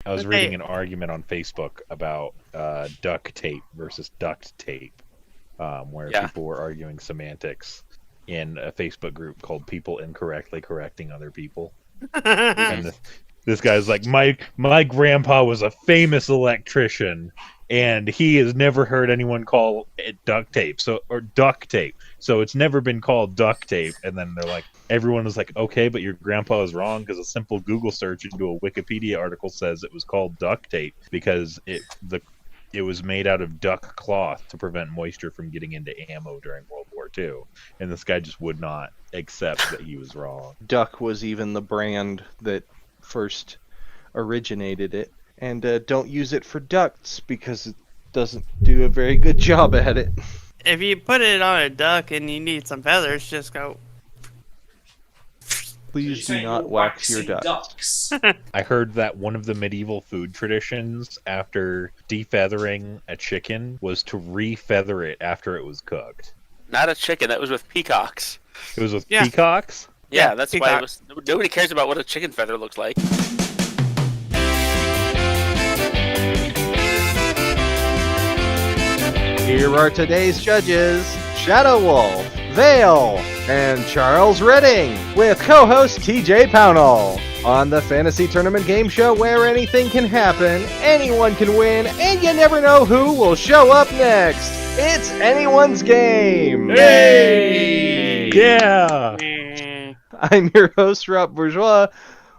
I was reading an argument on Facebook about duct tape versus duct tape, where people were arguing semantics in a Facebook group called "People Incorrectly Correcting Other People." And this guy's like, my grandpa was a famous electrician, and he has never heard anyone call it duct tape, or duct tape. So it's never been called duct tape. And then they're like, everyone was like, okay, but your grandpa is wrong because a simple Google search into a Wikipedia article says it was called duct tape because it was made out of duck cloth to prevent moisture from getting into ammo during World War II. And this guy just would not accept that he was wrong. Duck was even the brand that first originated it. And don't use it for ducts because it doesn't do a very good job at it. If you put it on a duck and you need some feathers, just go. Please do not wax your ducks. I heard that one of the medieval food traditions after defeathering a chicken was to re-feather it after it was cooked. Not a chicken, that was with peacocks. It was with peacocks? Yeah, that's peacock. why it was. Nobody cares about what a chicken feather looks like. Here are today's judges, ShadowWolf, Vale, and Charles Redding, with co-host TJ Pownall. On the fantasy tournament game show where anything can happen, anyone can win, and you never know who will show up next. It's anyone's game! Hey! Yeah! I'm your host, Rob Bourgeois.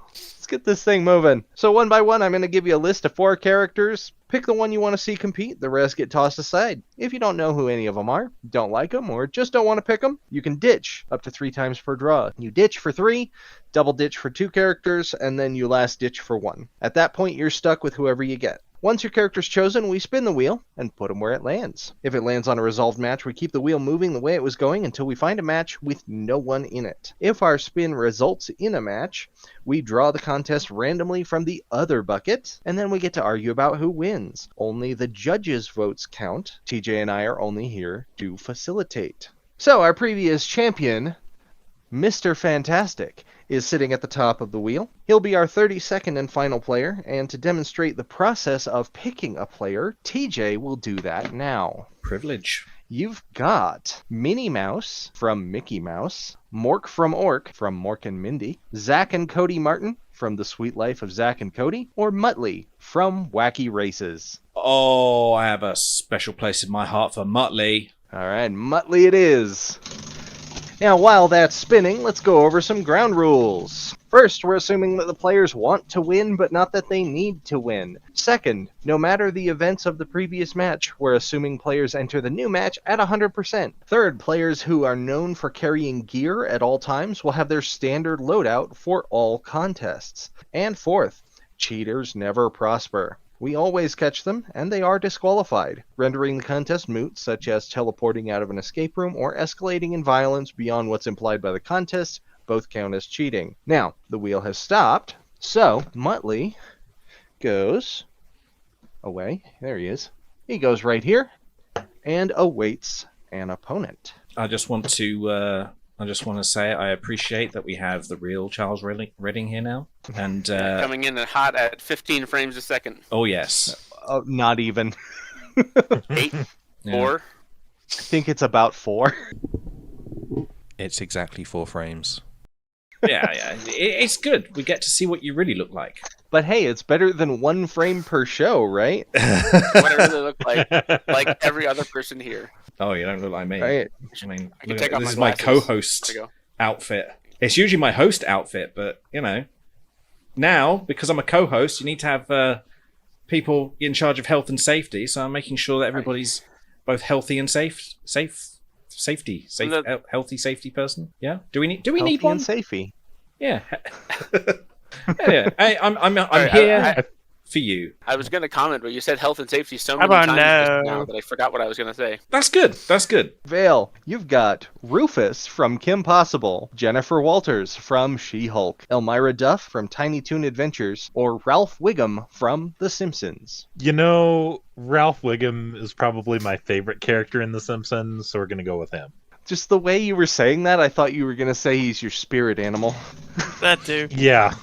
Let's get this thing moving. So one by one, I'm going to give you a list of 4 characters. Pick the one you want to see compete, the rest get tossed aside. If you don't know who any of them are, don't like them, or just don't want to pick them, you can ditch up to 3 times per draw. You ditch for 3, double ditch for 2 characters, and then you last ditch for 1. At that point, you're stuck with whoever you get. Once your character's chosen, we spin the wheel and put them where it lands. If it lands on a resolved match, we keep the wheel moving the way it was going until we find a match with no one in it. If our spin results in a match, we draw the contest randomly from the other bucket, and then we get to argue about who wins. Only the judges' votes count. TJ and I are only here to facilitate. So, our previous champion, Mr. Fantastic, is sitting at the top of the wheel. He'll be our 32nd and final player, and to demonstrate the process of picking a player, TJ will do that now. Privilege. You've got Minnie Mouse from Mickey Mouse, Mork from Ork from Mork and Mindy, Zack and Cody Martin from The Sweet Life of Zack and Cody, or Muttley from Wacky Races. Oh, I have a special place in my heart for Muttley. All right, Muttley it is. Now, while that's spinning, let's go over some ground rules. First, we're assuming that the players want to win, but not that they need to win. Second, no matter the events of the previous match, we're assuming players enter the new match at 100%. Third, players who are known for carrying gear at all times will have their standard loadout for all contests. And fourth, cheaters never prosper. We always catch them, and they are disqualified, rendering the contest moot, such as teleporting out of an escape room or escalating in violence beyond what's implied by the contest. Both count as cheating. Now, the wheel has stopped, so Muttley goes away. There he is. He goes right here and awaits an opponent. I just want to say I appreciate that we have the real Charles Redding here now. And Coming in hot at 15 frames a second. oh yes. Not even. 8, Yeah. 4. I think it's about 4. It's exactly 4 frames. Yeah. It's good. We get to see what you really look like. But hey, it's better than 1 frame per show, right? Whatever they look like every other person here. Oh, you don't look like me. Right. I mean, I can take off this my is my glasses. co-host There we go. outfit. It's usually my host outfit, but now because I'm a co-host, you need to have people in charge of health and safety. So I'm making sure that everybody's both healthy and healthy safety person. Yeah. Do we need Healthy one? and safety. Yeah. Yeah. I'm Sorry, here for you. I was going to comment, but you said health and safety so How many about times just no? now that I forgot what I was going to say. That's good. Vale, you've got Rufus from Kim Possible, Jennifer Walters from She-Hulk, Elmira Duff from Tiny Toon Adventures, or Ralph Wiggum from The Simpsons. You know, Ralph Wiggum is probably my favorite character in The Simpsons, so we're going to go with him. Just the way you were saying that, I thought you were going to say he's your spirit animal. That too. Yeah.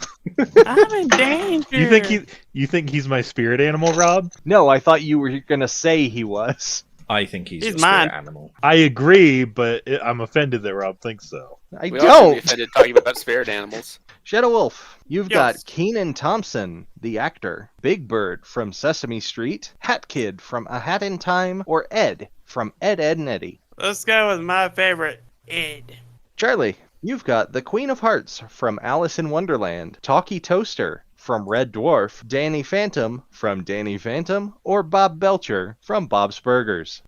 I'm in danger. You think he's my spirit animal, Rob? No, I thought you were gonna say he was. I think he's He's a spirit mine. animal. I agree, but I'm offended that Rob thinks so. I We all should be don't. offended talking about spirit animals. Shadow Wolf, you've Yes. got Keenan Thompson, the actor, Big Bird from Sesame Street, Hat Kid from A Hat in Time, or Ed from Ed, Edd and Eddy. Let's go with my favorite, Ed. Charlie, you've got the Queen of Hearts from Alice in Wonderland, Talkie Toaster from Red Dwarf, Danny Phantom from Danny Phantom, or Bob Belcher from Bob's Burgers.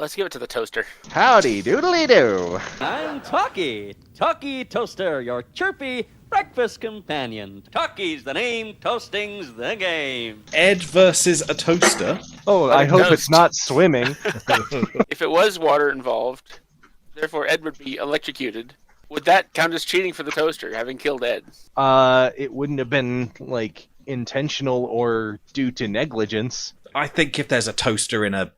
Let's give it to the toaster. Howdy doodly doo! I'm Talkie Toaster, your chirpy breakfast companion. Talkie's the name, toasting's the game. Ed versus a toaster. Oh, I hope it's toast. not swimming. If it was water involved, therefore Ed would be electrocuted. Would that count as cheating for the toaster, having killed Ed? It wouldn't have been, like, intentional or due to negligence. I think if there's a toaster in a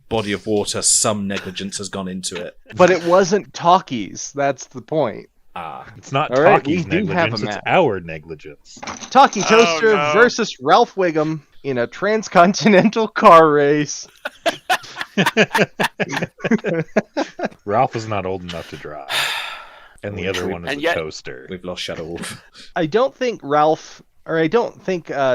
body of water, some negligence has gone into it. But it wasn't Talkies, that's the point. It's not All right, Talkie's we do have negligence, a it's map. our negligence. Talkie Toaster no. versus Ralph Wiggum in a transcontinental car race. Ralph was not old enough to drive. And the other one is And a yet- toaster. We've lost Shadow Wolf. I don't think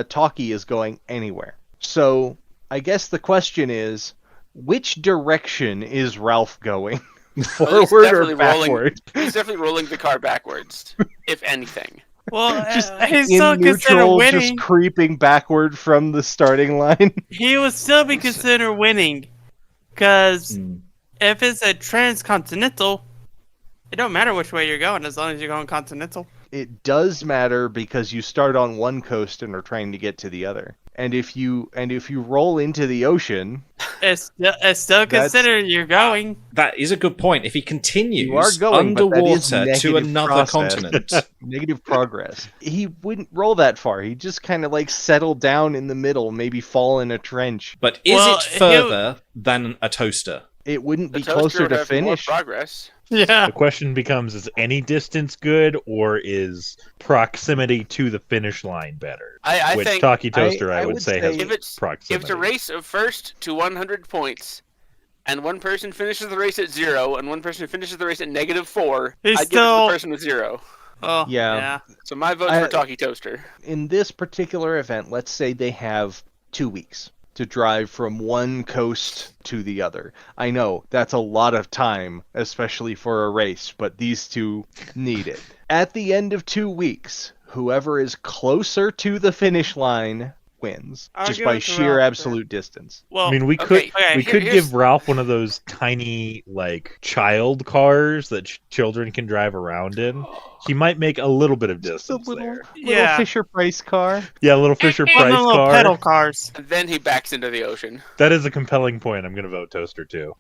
Talkie is going anywhere. So I guess the question is, which direction is Ralph going? Well, he's Forward or definitely rolling- backward? He's definitely rolling the car backwards, if anything. Well, Just he's still in considered neutral, winning. just creeping backward from the starting line. He would still be considered winning. Because if it's a transcontinental, it don't matter which way you're going as long as you're going continental. It does matter because you start on one coast and are trying to get to the other. And if you roll into the ocean, It's still considered you're going. That is a good point. If he continues you are going but that is underwater to negative another process. continent, Negative progress. He wouldn't roll that far. He'd just kind of like settle down in the middle, maybe fall in a trench. but is Well, it further than a toaster? It wouldn't The be toaster closer would to have more finish. progress. Yeah. The question becomes, is any distance good, or is proximity to the finish line better? I Which think Talkie Toaster, I I would would say, say- has if it's proximity. a race of first to 100 points, and one person finishes the race at 0, and one person finishes the race at -4, He's I'd give it to still- the person with 0. Oh, Yeah. So my vote's for Talkie Toaster. In this particular event, let's say they have 2 weeks to drive from one coast to the other. I know that's a lot of time, especially for a race, but these two need it. At the end of 2 weeks, whoever is closer to the finish line wins, I'll just give by it to sheer Ralph, absolute distance. Well, I mean, we Okay, could here's- give Ralph one of those tiny, like, child cars that children can drive around in. He might make a little bit of Just a distance little there. Yeah. Fisher Price car. Yeah, a little Fisher one of Price the little car. pedal cars. And then he backs into the ocean. That is a compelling point. I'm going to vote Toaster too.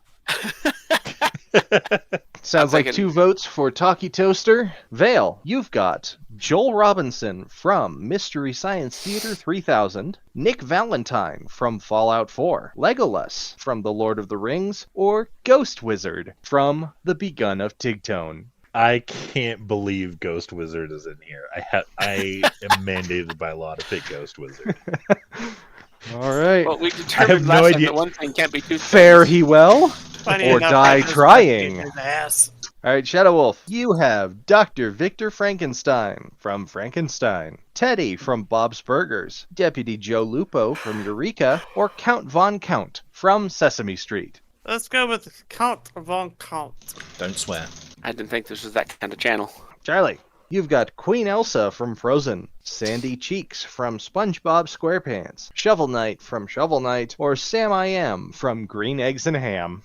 Sounds like like 2 votes for Talkie Toaster. Vale, you've got Joel Robinson from Mystery Science Theater 3000, Nick Valentine from Fallout 4, Legolas from The Lord of the Rings, or Ghost Wizard from The Begun of Tigtone. I can't believe Ghost Wizard is in here. I am mandated by law to pick Ghost Wizard. All right. Well, we have determined no last time idea. that one thing can't be too Fare he well. Funny Or enough, die I just trying. his ass. All right, Shadow Wolf, you have Dr. Victor Frankenstein from Frankenstein, Teddy from Bob's Burgers, Deputy Joe Lupo from Eureka, or Count Von Count from Sesame Street. Let's go with Count Von Count. Don't swear. I didn't think this was that kind of channel. Charlie, you've got Queen Elsa from Frozen, Sandy Cheeks from SpongeBob SquarePants, Shovel Knight from Shovel Knight, or Sam I Am from Green Eggs and Ham.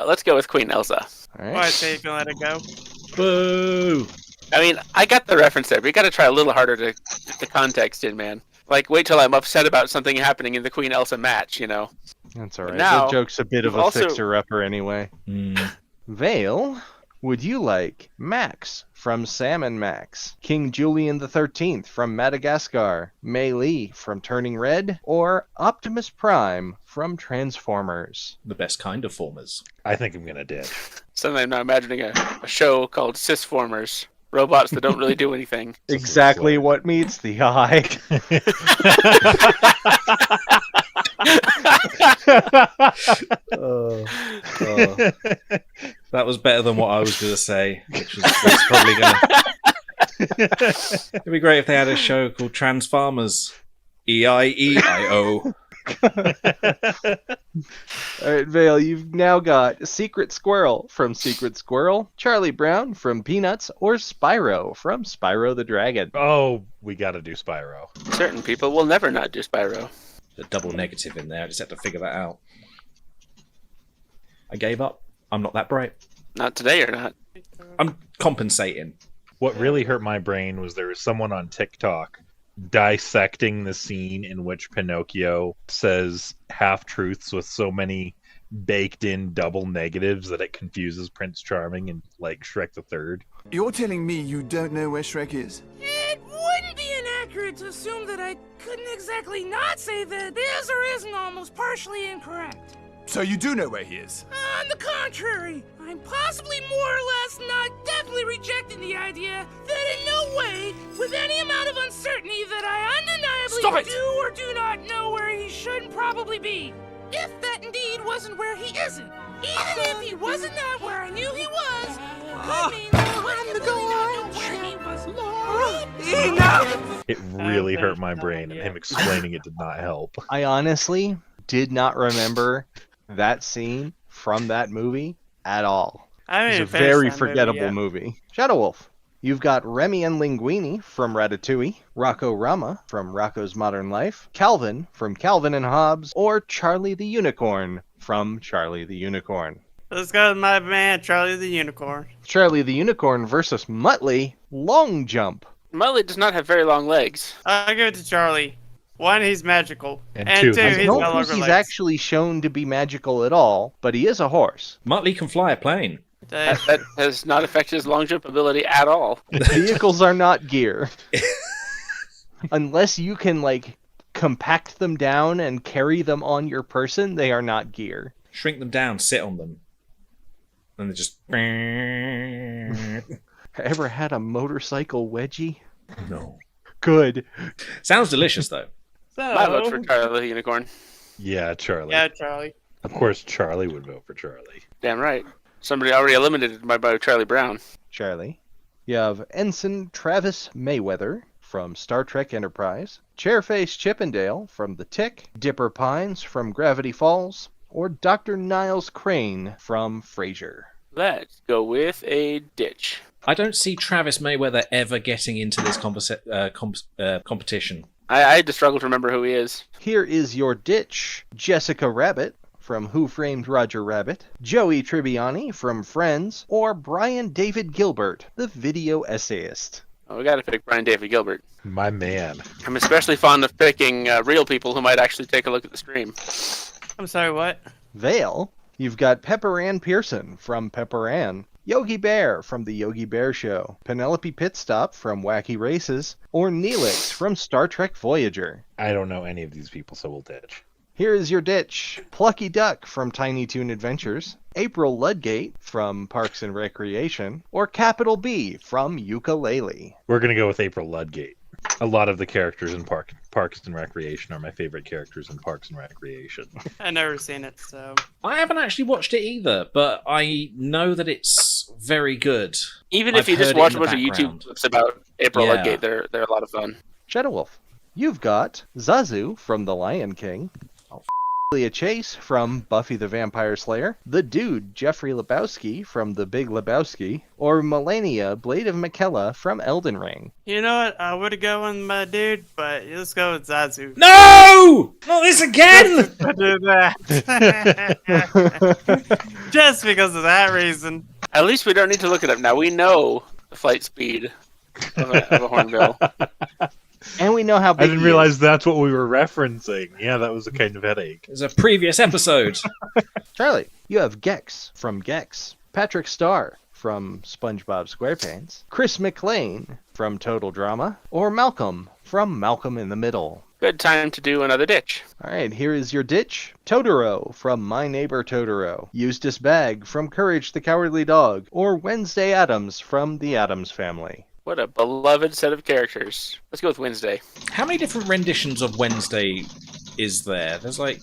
Let's go with Queen Elsa. All Why right. say you can let it go? Boo! I mean, I got the reference there, but you got to try a little harder to get the context in, man. Like, wait till I'm upset about something happening in the Queen Elsa match, you know? That's all right. Now, That joke's a bit of you've a also- fixer-upper anyway. Vale, would you like Max from Sam and Max, King Julian the 13th from Madagascar, Mei Li from Turning Red, or Optimus Prime from Transformers? The best kind of formers. I think I'm going to ditch. Suddenly I'm now imagining a show called Sisformers. robots that don't really do anything. Exactly what meets the eye. That was better than what I was going to say, which was probably going to... It'd be great if they had a show called Transfarmers. E-I-E-I-O. Alright, Vale, you've now got Secret Squirrel from Secret Squirrel, Charlie Brown from Peanuts, or Spyro from Spyro the Dragon. Oh, we got to do Spyro. Certain people will never not do Spyro. A double negative in there. I just had to figure that out. I gave up. I'm not that bright. Not today or not. I'm compensating. What really hurt my brain was there was someone on TikTok dissecting the scene in which Pinocchio says half-truths with so many baked-in double negatives that it confuses Prince Charming and, like, Shrek the Third. You're telling me you don't know where Shrek is? It wouldn't be inaccurate to assume that I couldn't exactly not say that is or isn't almost partially incorrect. So you do know where he is? On the contrary, I'm possibly more or less not definitely rejecting the idea that in no way, with any amount of uncertainty, that I undeniably do or do not know where he should and probably be. If that indeed wasn't where he isn't, even if he wasn't not where I knew he was, could mean that I wouldn't completely not know where he was. Enough! It really hurt my brain, and him explaining it did not help. I honestly did not remember that scene from that movie at all. It's a very forgettable movie. ShadowWolf, you've got Remy and Linguini from Ratatouille, Rocco Rama from Rocco's Modern Life, Calvin from Calvin and Hobbes, or Charlie the Unicorn from Charlie the Unicorn. Let's go with my man, Charlie the Unicorn. Charlie the Unicorn versus Muttley, long jump. Muttley does not have very long legs. I'll give it to Charlie. One, he's magical. And two, two, he's I no don't think longer he's legs. actually shown to be magical at all, but he is a horse. Muttley can fly a plane. That has not affected his long jump ability at all. Vehicles are not gear. Unless you can, like, compact them down and carry them on your person, they are not gear. Shrink them down, sit on them. And they just... Ever had a motorcycle wedgie? No. Good. Sounds delicious, though. I vote for Charlie the Unicorn. Yeah, Charlie. Yeah, Charlie. Of course, Charlie would vote for Charlie. Damn right. Somebody already eliminated by Charlie Brown. Charlie. You have Ensign Travis Mayweather from Star Trek Enterprise, Chairface Chippendale from The Tick, Dipper Pines from Gravity Falls, or Dr. Niles Crane from Frasier. Let's go with a ditch. I don't see Travis Mayweather ever getting into this competition. I had to struggle to remember who he is. Here is your ditch. Jessica Rabbit from Who Framed Roger Rabbit, Joey Tribbiani from Friends, or Brian David Gilbert, the video essayist. Oh, we gotta pick Brian David Gilbert. My man. I'm especially fond of picking real people who might actually take a look at the stream. I'm sorry, what? Vale, you've got Pepper Ann Pearson from Pepper Ann, Yogi Bear from The Yogi Bear Show, Penelope Pitstop from Wacky Races, or Neelix from Star Trek Voyager. I don't know any of these people, so we'll ditch. Here is your ditch. Plucky Duck from Tiny Toon Adventures, April Ludgate from Parks and Recreation, or Capital B from Yooka-Laylee. We're going to go with April Ludgate. A lot of the characters in Parks and Recreation are my favorite characters in Parks and Recreation. I've never seen it, so... I haven't actually watched it either, but I know that it's very good. Even if I've you just heard it watch in a the bunch of YouTube background. clips about April Yeah. Ludgate, they're a lot of fun. ShadowWolf, you've got Zazu from The Lion King, Leah Chase from Buffy the Vampire Slayer, the Dude Jeffrey Lebowski from The Big Lebowski, or Melania Blade of Mikella from Elden Ring. You know what? I would go with my dude, but let's go with Zazu. No! Not this again! I do that. Just because of that reason. At least we don't need to look it up now. We know the flight speed of a hornbill. And we know how I big didn't he realize is. that's what we were referencing. Yeah, that was a kind of headache. It's a previous episode. Charlie, you have Gex from Gex, Patrick Starr from SpongeBob SquarePants, Chris McLean from Total Drama, or Malcolm from Malcolm in the Middle. Good time to do another ditch. All right, here is your ditch. Totoro from My Neighbor Totoro. Eustace Bagg from Courage the Cowardly Dog. Or Wednesday Addams from The Addams Family. What a beloved set of characters. Let's go with Wednesday. How many different renditions of Wednesday is there? There's like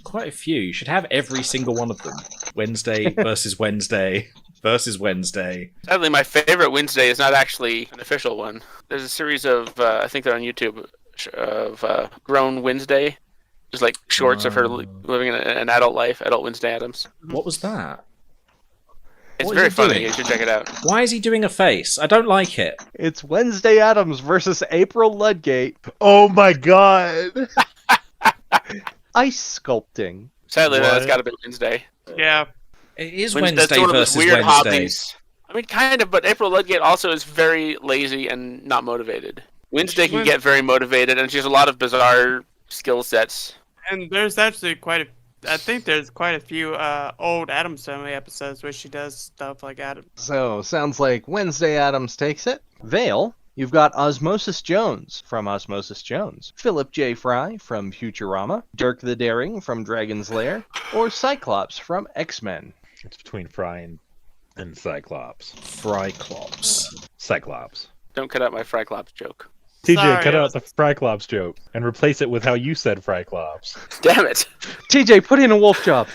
quite a few. You should have every single one of them. Wednesday versus Wednesday versus Wednesday. Sadly, my favorite Wednesday is not actually an official one. There's a series of, I think they're on YouTube, of Grown Wednesday. Just like shorts of her living an adult life, Adult Wednesday Addams. What was that? It's very funny. You should check it out. Why is he doing a face? I don't like it. It's Wednesday Addams versus April Ludgate. Oh my god! Ice sculpting. Sadly, that's got to be Wednesday. Yeah. It is That's Wednesday one of those versus weird Wednesday. hobbies. I mean, kind of, but April Ludgate also is very lazy and not motivated. Wednesday can get very motivated, and she has a lot of bizarre skill sets. And there's actually I think there's quite a few old Addams Family episodes where she does stuff like Adam. So, sounds like Wednesday Addams takes it. Vale, you've got Osmosis Jones from Osmosis Jones, Philip J. Fry from Futurama, Dirk the Daring from Dragon's Lair, or Cyclops from X-Men. It's between Fry and Cyclops. Fryklops. Cyclops. Don't cut out my Fryklops joke. TJ, Sorry, cut I out the Fryklops joke and replace it with how you said Fryklops. Damn it. TJ, put in a wolf job.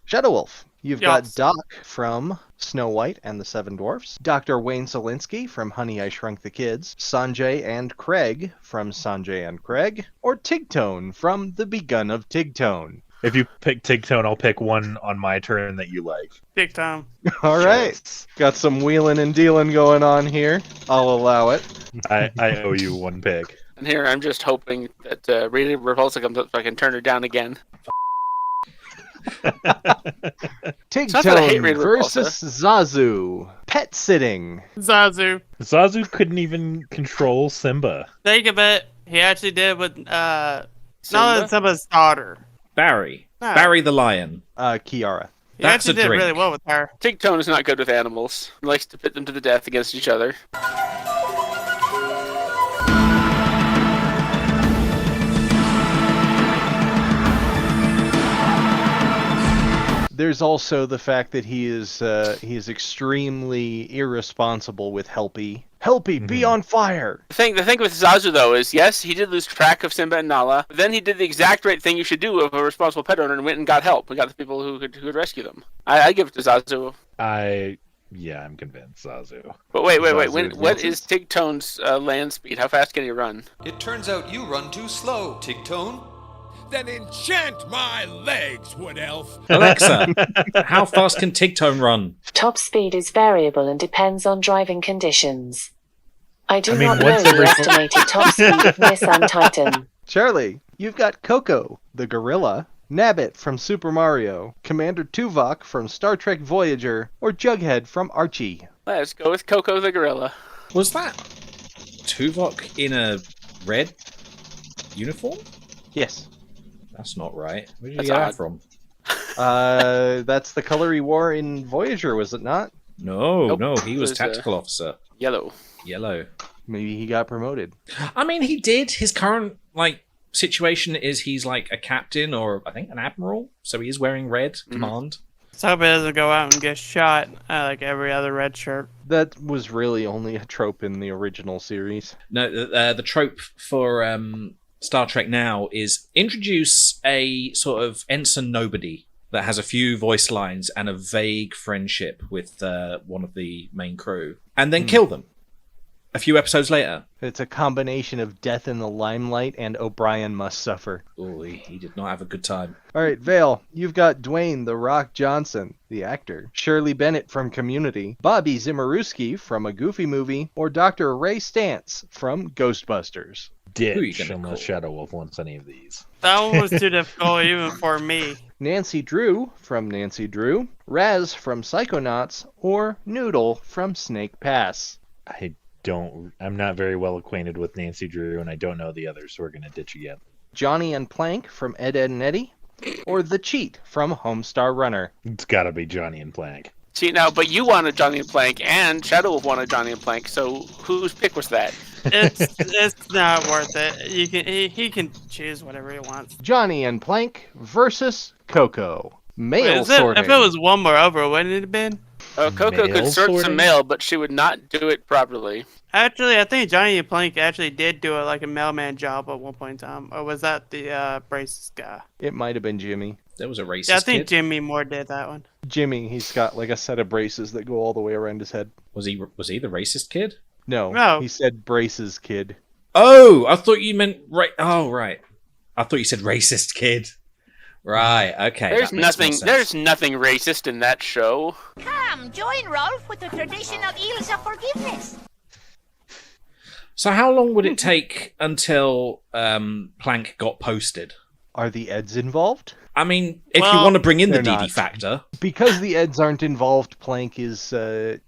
ShadowWolf, you've got Yes. Doc from Snow White and the Seven Dwarfs, Dr. Wayne Selinsky from Honey, I Shrunk the Kids, Sanjay and Craig from Sanjay and Craig, or Tigtone from The Begun of Tigtone. If you pick Tigtone, I'll pick one on my turn that you like. Big time. All right. Got some wheeling and dealing going on here. I'll allow it. I owe you one pick. And here I'm just hoping that Rita Repulsa comes up so I can turn her down again. not that I hate Tigtone Rita versus Zazu. Pet sitting. Zazu. Zazu couldn't even control Simba. Think of it. He actually did with Simba? not Simba's daughter. Barry. No. Barry the lion. Kiara. He That's actually a did drink. really well with her. Tigtone is not good with animals. He likes to pit them to the death against each other. There's also the fact that he is extremely irresponsible with Helpy. Helpy, be on fire! The thing with Zazu, though, is yes, he did lose track of Simba and Nala, but then he did the exact right thing you should do of a responsible pet owner and went and got help and got the people who could rescue them. I give it to Zazu. I'm convinced Zazu. But wait. Zazu What is Tigtone's land speed? How fast can he run? It turns out you run too slow, Tigtone. Then enchant my legs, Wood Elf. Alexa, how fast can Tigtone run? Top speed is variable and depends on driving conditions. I do not know what's the the estimated top speed of Nissan Titan. Charlie, you've got Coco, the gorilla, Nabbit from Super Mario, Commander Tuvok from Star Trek Voyager, or Jughead from Archie. Let's go with Coco the gorilla. Was that Tuvok in a red uniform? Yes. That's not right. Where did That's you get odd. that from? That's the color he wore in Voyager, was it not? No, Nope. no, he was It was, tactical officer. Yellow. Yellow. Maybe he got promoted. I mean, he did. His current situation is he's like a captain or I think an admiral, so he is wearing red command. Let's hope he doesn't go out and get shot like every other red shirt. That was really only a trope in the original series. No, the trope for Star Trek now is introduce a sort of ensign nobody that has a few voice lines and a vague friendship with one of the main crew, and then kill them a few episodes later. It's a combination of Death in the Limelight and O'Brien Must Suffer. Oh, he did not have a good time. All right, Vale, you've got Dwayne The Rock Johnson, the actor, Shirley Bennett from Community, Bobby Zimmerowski from A Goofy Movie, or Dr. Ray Stantz from Ghostbusters. Who are you Ditch gonna unless call? Shadow Wolf wants any of these. That one was too difficult even for me. Nancy Drew from Nancy Drew, Raz from Psychonauts, or Noodle from Snake Pass. I'm not very well acquainted with Nancy Drew, and I don't know the others, so we're gonna ditch again. Johnny and Plank from Ed, Edd and Eddie, or The Cheat from Homestar Runner. It's gotta be Johnny and Plank. See, now, but you wanted Johnny and Plank, and Shadow Wolf wanted Johnny and Plank, so whose pick was that? It's not worth it. He can choose whatever he wants. Johnny and Plank versus Coco. Mail If it sorting. was one more over, wouldn't it have been? Oh, Coco Mail could sort sorting? some mail, but she would not do it properly. Actually, I think Johnny and Plank actually did do it like a mailman job at one point in time. Or was that the braces guy? It might have been Jimmy. There was a racist Yeah, I think kid. Jimmy Moore did that one. Jimmy, he's got like a set of braces that go all the way around his head. Was he the racist kid? No, he said braces, kid. Oh, I thought you meant Oh, right. I thought you said racist kid. Right. Okay. There's nothing. There's nothing racist in that show. Come, join Rolf with the traditional eels of forgiveness. So how long would it take until Plank got posted? Are the Eds involved? I mean, if you want to bring in the they're DD not. factor, Because the Eds aren't involved, Plank is a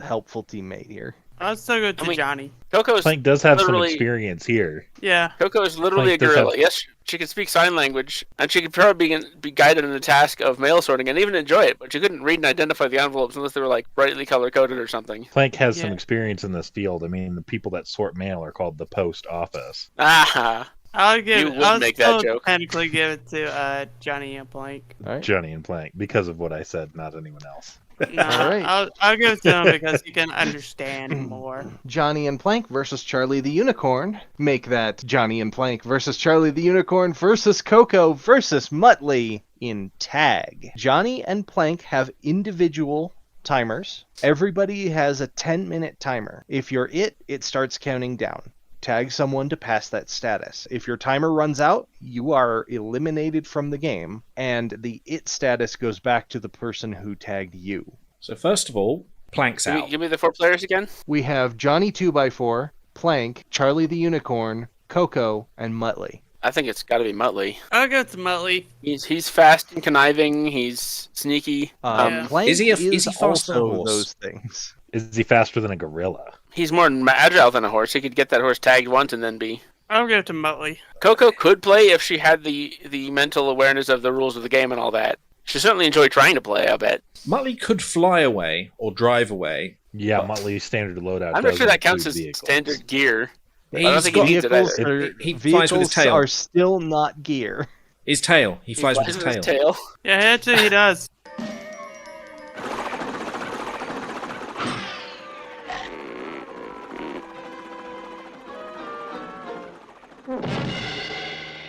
helpful teammate here. I'll still go to Johnny. Coco's Plank does have some literally- experience here. Yeah. Coco is literally Plank a does gorilla. have- Yes, she can speak sign language, and she could probably be guided in the task of mail sorting and even enjoy it. But she couldn't read and identify the envelopes unless they were like brightly color coded or something. Plank has some Yeah. experience in this field. I mean, the people that sort mail are called the post office. Ah, I'll give. You would I'll make that still joke. technically give it to Johnny and Plank. All right. Johnny and Plank, because of what I said, not anyone else. No, All right. I'll give it to him because he can understand more. Johnny and Plank versus Charlie the Unicorn. Make that Johnny and Plank versus Charlie the Unicorn versus Coco versus Muttley in tag. Johnny and Plank have individual timers. Everybody has a 10-minute timer. If you're it starts counting down. Tag someone to pass that status. If your timer runs out, you are eliminated from the game, and the it status goes back to the person who tagged you. so first of all, Plank's out. give me the 4 players again. We have Johnny 2x4, Plank, Charlie the Unicorn, Coco, and Muttley. I think it's got to be Muttley. I'll go to Muttley. He's fast and conniving. He's sneaky. Yeah. Plank Is he faster than a also horse? those things. Is he faster than a gorilla? He's more agile than a horse. He could get that horse tagged once and then be. I'll go to Muttley. Coco could play if she had the mental awareness of the rules of the game and all that. She certainly enjoyed trying to play, I bet. Muttley could fly away or drive away. Yeah, Muttley's standard loadout. I'm not does sure that counts include as vehicles. standard gear. I He's don't think he got- needs it Vehicles, either. He flies with his tail. are still not gear. His tail. He flies with his Isn't tail. Yeah, actually he does.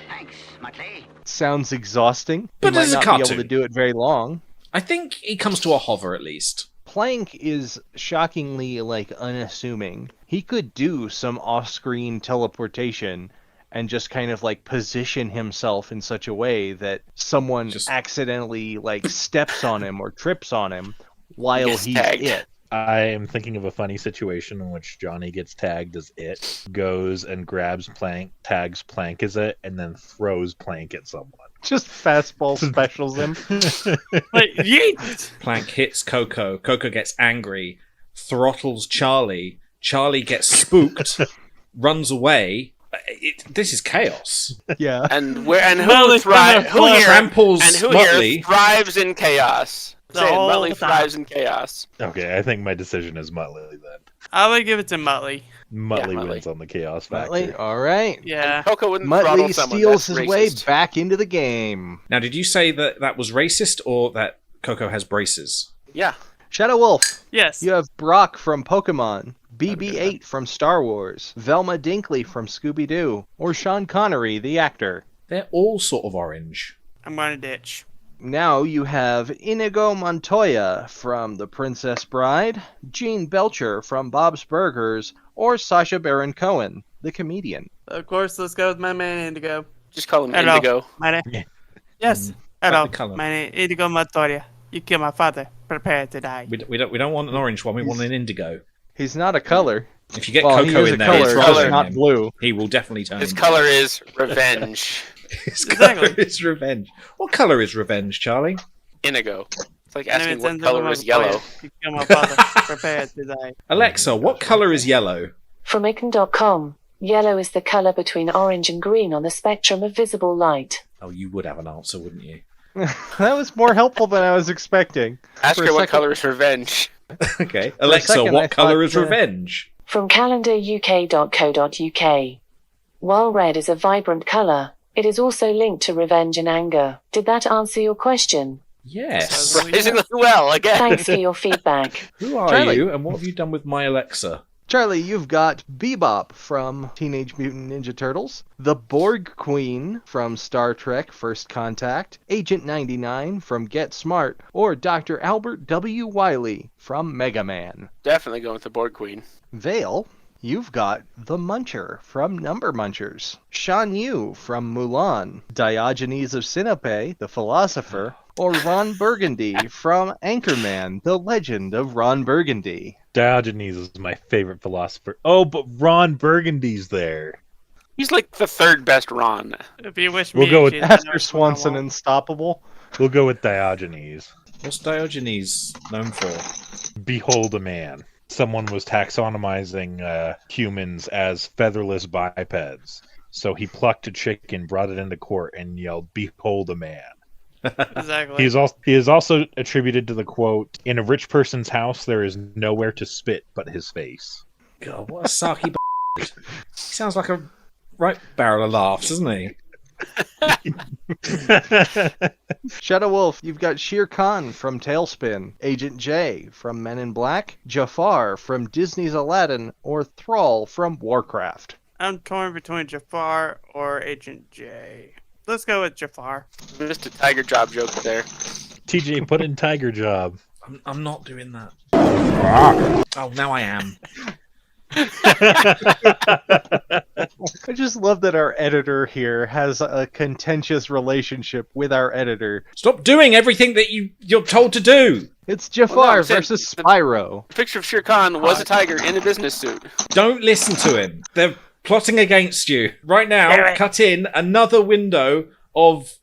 Thanks, Muttley. Sounds exhausting. But you might it's a not be able cartoon. to do it very long. I think he comes to a hover at least. Plank is shockingly unassuming. He could do some off-screen teleportation and just kind of position himself in such a way that someone accidentally steps on him or trips on him while Gets he's tagged. it. I am thinking of a funny situation in which Johnny gets tagged as it, goes and grabs Plank, tags Plank as it, and then throws Plank at someone. Just fastball specials him. Wait, yeet! Plank hits Coco. Coco gets angry, throttles Charlie. Charlie gets spooked, runs away. This is chaos. Yeah. And who Muttley's thrives? Who here? Tramples And who Muttley. here thrives in chaos? The Say it, whole Muttley time. thrives in chaos. Okay, I think my decision is Muttley then. I would give it to Muttley. Muttley Muttley. wins on the chaos factor. Muttley, all right. Yeah. Coco wouldn't throttle Muttley someone. steals That's his way racist. back into the game. Now, did you say that was racist or that Coco has braces? Yeah. Shadow Wolf, Yes. you have Brock from Pokemon, BB-8 from Star Wars, Velma Dinkley from Scooby-Doo, or Sean Connery, the actor. They're all sort of orange. I'm going to ditch. Now you have Inigo Montoya from The Princess Bride, Gene Belcher from Bob's Burgers, or Sacha Baron Cohen, the comedian. Of course, let's go with my man Indigo. Just call him Hello. Indigo. My name. Yeah. Yes. Hello. Like the colour. My name Indigo Montoya. You killed my father. Prepare to die. We don't want an orange one. We want an indigo. He's not a color. If you get Well, he Coco is in a there, color, he's it's color. just not blue. He will definitely turn. His him. color is revenge. His Exactly. color is revenge. What color is revenge, Charlie? Indigo. It's like My name asking is what Indigo color is Montoya. yellow. You killed my father. Prepare to die. Alexa, what color is yellow? From Icon.com, yellow is the color between orange and green on the spectrum of visible light. Oh, you would have an answer, wouldn't you? That was more helpful than I was expecting. Ask For her a what second- color is revenge. Okay. Alexa, second, I what color thought, is revenge? From calendaruk.co.uk. While red is a vibrant color, it is also linked to revenge and anger. Did that answer your question? Yes. Surprisingly well, again. Thanks for your feedback. Who are Charlie. you, and what have you done with my Alexa? Charlie, you've got Bebop from Teenage Mutant Ninja Turtles, the Borg Queen from Star Trek First Contact, Agent 99 from Get Smart, or Dr. Albert W. Wiley from Mega Man. Definitely going with the Borg Queen. Vale, you've got the Muncher from Number Munchers, Shan Yu from Mulan, Diogenes of Sinope, the Philosopher, or Ron Burgundy from Anchorman, the Legend of Ron Burgundy. Diogenes is my favorite philosopher. Oh, but Ron Burgundy's there. He's like the third best Ron. If you wish We'll me go with After Swanson Unstoppable. We'll go with Diogenes. What's Diogenes known for? Behold a man. Someone was taxonomizing humans as featherless bipeds. So he plucked a chicken, brought it into court, and yelled, "Behold a man." Exactly. He is also attributed to the quote, "In a rich person's house, there is nowhere to spit but his face." God, what a sarky He sounds like a right barrel of laughs, doesn't he? Shadow Wolf, you've got Shere Khan from Tailspin, Agent J from Men in Black, Jafar from Disney's Aladdin, or Thrall from Warcraft. I'm torn between Jafar or Agent J. Let's go with Jafar. Just a tiger job joke there. TJ, put in Tiger Job. I'm not doing that. Oh, now I am. I just love that our editor here has a contentious relationship with our editor. Stop doing everything that you're told to do. It's Jafar versus Spyro. The picture of Shere Khan was a tiger in a business suit. Don't listen to him. They're plotting against you. Right now, cut in another window of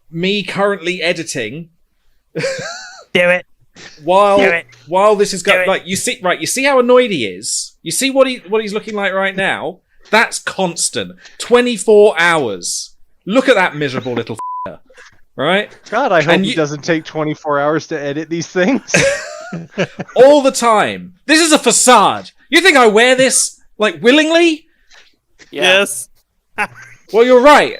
me currently editing. Do it. While this is going, like, you see how annoyed he is. You see what he's looking like right now. That's constant. 24 hours. Look at that miserable little right? God, I hope it doesn't take 24 hours to edit these things. All the time. This is a facade. You think I wear this like willingly? Yes. Well, you're right.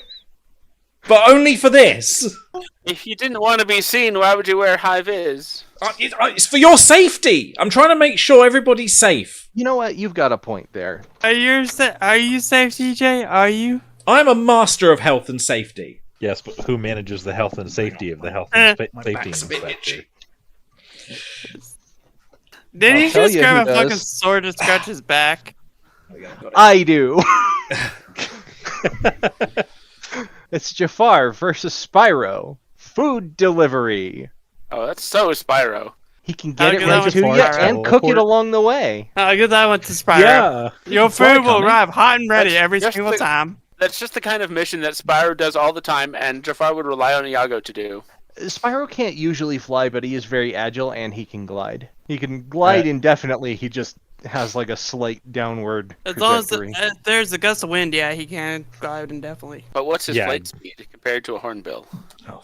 But only for this. If you didn't want to be seen, why would you wear high vis? It's for your safety. I'm trying to make sure everybody's safe. You know what? You've got a point there. Are you safe, TJ? Are you? I'm a master of health and safety. Yes, but who manages the health and safety of the health and safety inspector? Did he just grab a fucking sword to scratch his back? I do. It's Jafar versus Spyro. Food delivery. Oh, that's so Spyro. He can get it right to you and cook it along the way. I'll give that one to Spyro. Yeah. Your food will arrive hot and ready every single time. That's just the kind of mission that Spyro does all the time, and Jafar would rely on Iago to do. Spyro can't usually fly, but he is very agile, and he can glide. He can glide indefinitely, he just has like a slight downward trajectory. As long as there's a gust of wind, yeah, he can glide indefinitely. But what's his flight speed compared to a hornbill? Oh,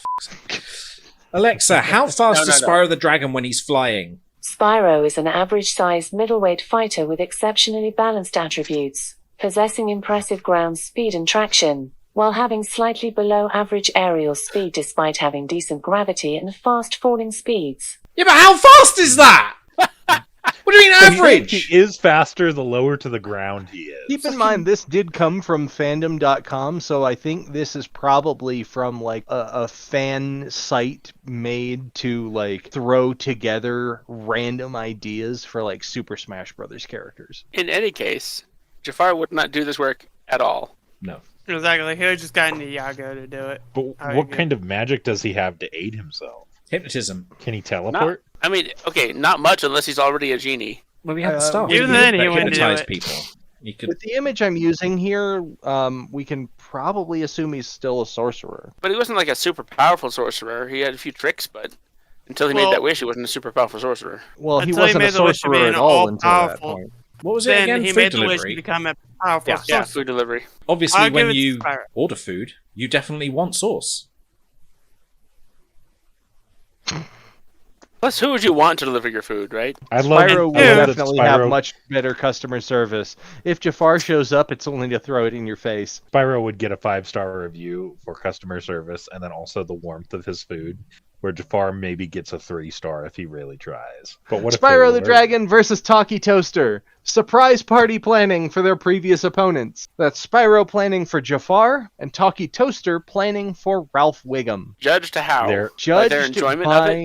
Alexa, how fast is Spyro the Dragon when he's flying? Spyro is an average-sized middleweight fighter with exceptionally balanced attributes, possessing impressive ground speed and traction, while having slightly below average aerial speed despite having decent gravity and fast falling speeds. Yeah, but how fast is that? What do you mean average? He is faster the lower to the ground he is. Keep in mind, this did come from fandom.com, so I think this is probably from like a fan site made to like throw together random ideas for like Super Smash Brothers characters. In any case, Jafar would not do this work at all. No. Exactly. He would just gotten Iago to do it. But what kind of magic does he have to aid himself? Hypnotism. Can he teleport? Not much unless he's already a genie. Well, we have the stuff. Even then, he wouldn't do hypnotize it. people. With the image I'm using here, we can probably assume he's still a sorcerer. But he wasn't like a super powerful sorcerer. He had a few tricks, but until he made that wish, he wasn't a super powerful sorcerer. Well, he wasn't a sorcerer at all until that point. What was it again? He Food made delivery. the wish to become a powerful Yeah, sorcerer. food delivery. Obviously, when you order food, you definitely want sauce. Plus, who would you want to deliver your food, right? Spyro will that definitely Spyro- have much better customer service. If Jafar shows up, it's only to throw it in your face. Spyro would get a 5-star review for customer service, and then also the warmth of his food. Where Jafar maybe gets a 3-star if he really tries. But what if Spyro the Dragon versus Talkie Toaster. Surprise party planning for their previous opponents. That's Spyro planning for Jafar and Talkie Toaster planning for Ralph Wiggum. Judged to how? Judged by their enjoyment by, of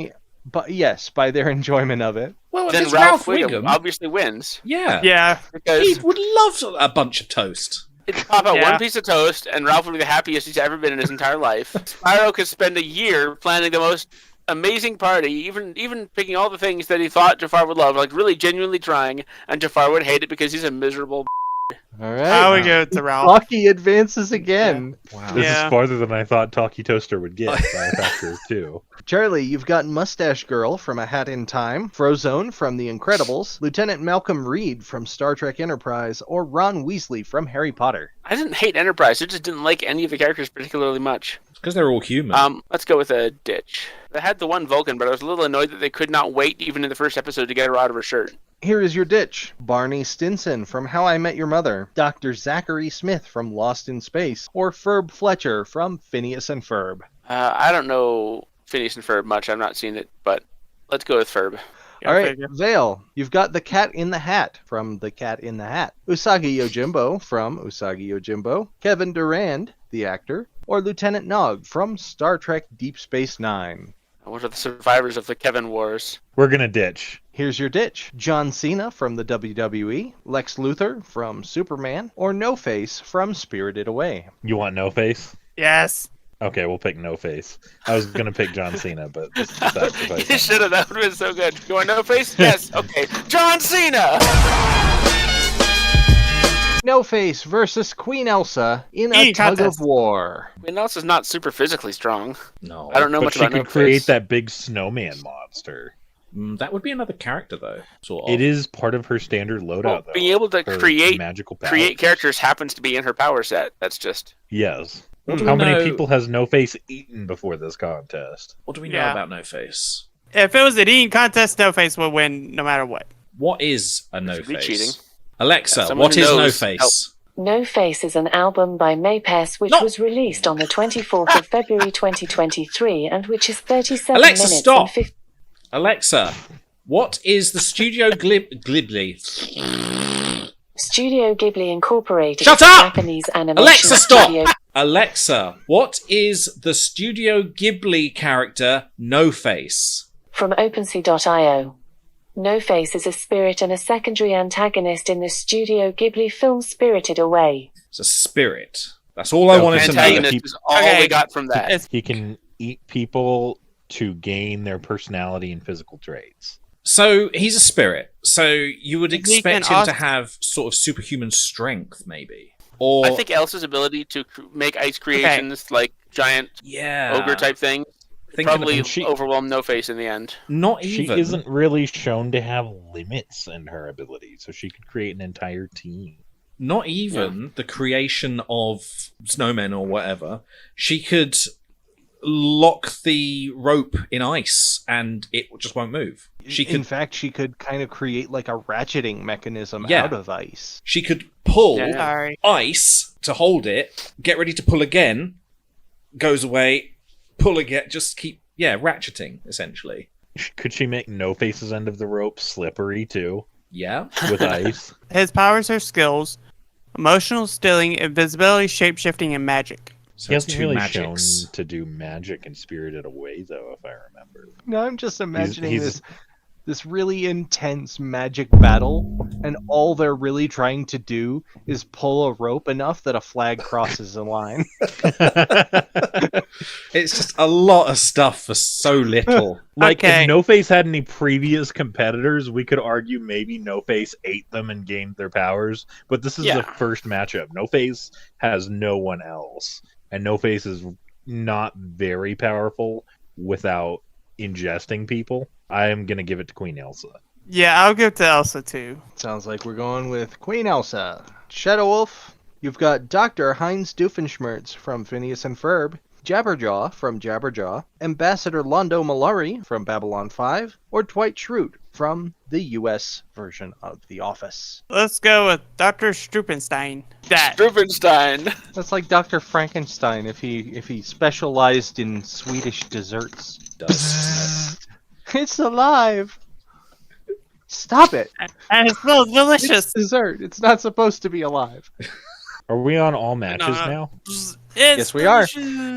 it? Yes, by their enjoyment of it. Well, Then it's Ralph Wiggum obviously wins. Yeah. Yeah. Because He would love a bunch of toast. it'd pop out Yeah. one piece of toast, and Ralph would be the happiest he's ever been in his entire life. Spyro could spend a year planning the most amazing party, even picking all the things that he thought Jafar would love, like really genuinely trying, and Jafar would hate it because he's a miserable. All right. I would go to Ralph. Talkie advances again. Wow. This Yeah. is farther than I thought Talkie Toaster would get by a factor of 2. Charlie, you've got Mustache Girl from A Hat in Time, Frozone from The Incredibles, Lieutenant Malcolm Reed from Star Trek Enterprise, or Ron Weasley from Harry Potter. I didn't hate Enterprise. I just didn't like any of the characters particularly much. Because they're all human. Let's go with a ditch. They had the one Vulcan, but I was a little annoyed that they could not wait even in the first episode to get her out of her shirt. Here is your ditch. Barney Stinson from How I Met Your Mother, Dr. Zachary Smith from Lost in Space, or Ferb Fletcher from Phineas and Ferb. I don't know Phineas and Ferb much. I've not seen it, but let's go with Ferb. All right, Vale, you've got the Cat in the Hat from The Cat in the Hat, Usagi Yojimbo from Usagi Yojimbo, Kevin Durand, the actor, or Lieutenant Nog from Star Trek Deep Space Nine. What are the survivors of the Kevin Wars? We're gonna ditch. Here's your ditch. John Cena from the WWE, Lex Luthor from Superman, or No Face from Spirited Away. You want No Face? Yes. Okay, we'll pick No Face. I was gonna pick John Cena, but this is the sacrifice. You should have. That would have been so good. You want No Face? Yes. Okay. John Cena. No Face versus Queen Elsa in a tug of war. Queen Elsa's not super physically strong. No. I don't know But much she about could No create Face. that big snowman monster. That would be another character, though. Sort of. It is part of her standard loadout, though. Being able to her create magical powers. create characters happens to be in her power set. That's just. Yes. What do How we many know- people has No Face eaten before this contest? What do we know Yeah. about No Face? If it was an eating contest, No Face would win no matter what. What is a No Should be Face? cheating. Alexa, someone what who is No knows. Face? No Face is an album by Maypes which was released on the 24th of February 2023 and which is 37 Alexa, minutes stop! and 50... Alexa, what is the Studio Ghibli? Studio Ghibli Incorporated Shut is a up! Japanese animation Alexa, studio. stop! Alexa, what is the Studio Ghibli character No Face? From OpenSea.io. No Face is a spirit and a secondary antagonist in the Studio Ghibli film Spirited Away. It's a spirit. That's all I wanted to know. Antagonist is all we got from that. He can eat people to gain their personality and physical traits. So he's a spirit. So you would He expect can him to also- have sort of superhuman strength, maybe. Or I think Elsa's ability to make ice creations like giant yeah, ogre type things Thinking probably of- overwhelm No Face in the end. not She even. isn't really shown to have limits in her ability, so she could create an entire team. Not even the creation of snowmen or whatever. She could lock the rope in ice and it just won't move. She In could fact, she could kind of create like a ratcheting mechanism Yeah. out of ice. she could pull Sorry. ice to hold it, get ready to pull again, goes away, pull again, just keep ratcheting essentially. Could she make No Face's end of the rope slippery too, Yeah. with ice? His powers are skills, emotional stealing, invisibility, shapeshifting, and magic. So He it's hasn't two really magics. shown to do magic and Spirited Away, though, if I remember. No, I'm just imagining he's- this really intense magic battle, and all they're really trying to do is pull a rope enough that a flag crosses a line. It's just a lot of stuff for so little. Like, Okay. if No Face had any previous competitors, we could argue maybe No Face ate them and gained their powers. But this is Yeah. the first matchup. No Face has no one else. And No Face is not very powerful without ingesting people. I am going to give it to Queen Elsa. Yeah, I'll give it to Elsa too. Sounds like we're going with Queen Elsa. ShadowWolf, you've got Dr. Heinz Doofenshmirtz from Phineas and Ferb, Jabberjaw from Jabberjaw, Ambassador Londo Malari from Babylon 5, or Dwight Schrute from the US version of The Office. Let's go with Dr. Strupenstein. Strupenstein. That's like Dr. Frankenstein if he specialized in Swedish desserts. It's alive! Stop it! And it smells delicious! It's dessert. It's not supposed to be alive. Are we on all matches now? Yes, we are.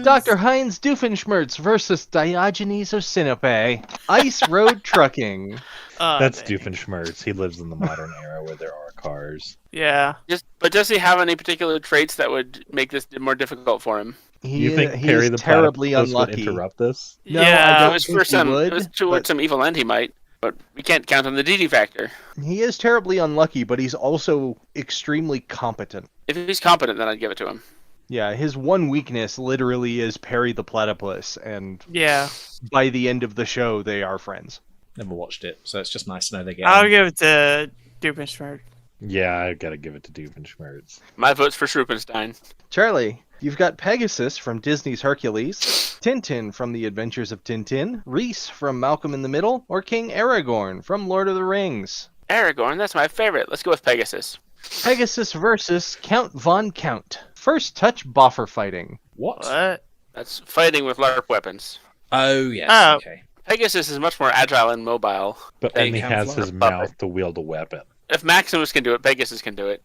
Dr. Heinz Doofenshmirtz versus Diogenes of Sinope. Ice Road Trucking. That's Doofenshmirtz. He lives in the modern era where there are cars. Yeah. But does he have any particular traits that would make this more difficult for him? You think Perry the terribly Platypus unlucky. would interrupt this? No, I don't If think he would. If it was towards some evil end, he might. But we can't count on the DD factor. He is terribly unlucky, but he's also extremely competent. If he's competent, then I'd give it to him. Yeah, his one weakness literally is Perry the Platypus, and by the end of the show, they are friends. Never watched it, so it's just nice to know they get I'll on. give it to Doofenshmirtz. Yeah, I gotta give it to Doofenshmirtz. My vote's for Strupenstein. Charlie, you've got Pegasus from Disney's Hercules, Tintin from The Adventures of Tintin, Reese from Malcolm in the Middle, or King Aragorn from Lord of the Rings. Aragorn, that's my favorite. Let's go with Pegasus. Pegasus versus Count Von Count. First touch boffer fighting. What? That's fighting with LARP weapons. Oh, yes, okay. Pegasus is much more agile and mobile. But only has his mouth to wield a weapon. If Maximus can do it, Pegasus can do it.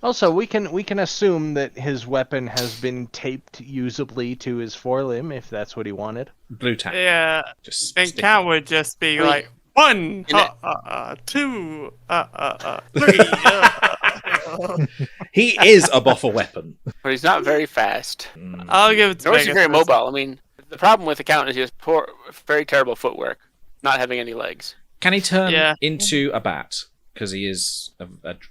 Also, we can assume that his weapon has been taped usably to his forelimb, if that's what he wanted. Blue tack. Yeah. Just and stick count would just be like 1, 2, 3. He is a buffer weapon. But he's not very fast. I'll give it to Nor is he Pegasus. very mobile. I mean, the problem with the Count is he has very terrible footwork, not having any legs. Can he turn into a bat? Because he is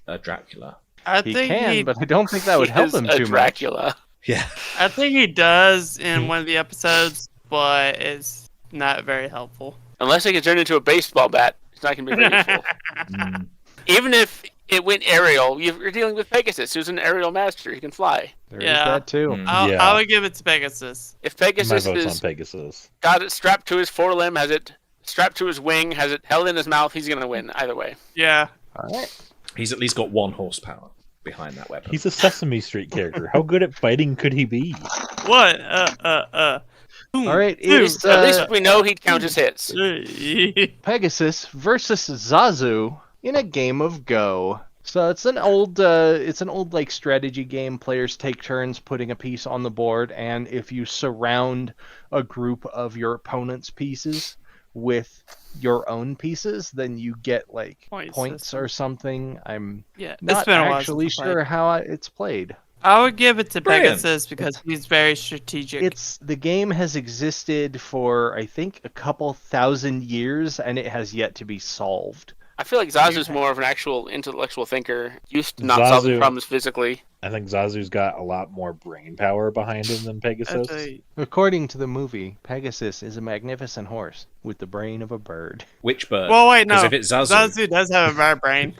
a Dracula. He can, but I don't think that would help him too Dracula. much. Yeah. I think he does in one of the episodes, but it's not very helpful. Unless he can turn into a baseball bat, it's not going to be very useful. Even if it went aerial, you're dealing with Pegasus, who's an aerial master. He can fly. There is that too. I would give it to Pegasus. If Pegasus My vote's is on Pegasus. got it strapped to his forelimb, has it strapped to his wing, has it held in his mouth, he's going to win either way. Yeah. All right. He's at least got 1 horsepower behind that weapon. He's a Sesame Street character. How good at fighting could he be? What? All right, At least we know he'd count his hits. Pegasus versus Zazu in a game of Go. So it's an old like strategy game. Players take turns putting a piece on the board, and if you surround a group of your opponent's pieces with your own pieces, then you get like points or something. I'm not actually sure how it's played. I would give it to Brilliant. Pegasus because he's very strategic. The game has existed for I think a couple thousand years, and it has yet to be solved. I feel like Zazu's more of an actual intellectual thinker, used to not solving problems physically. I think Zazu's got a lot more brain power behind him than Pegasus. According to the movie, Pegasus is a magnificent horse with the brain of a bird. Which bird? Well, wait, no. If it's Zazu. Zazu does have a bad brain.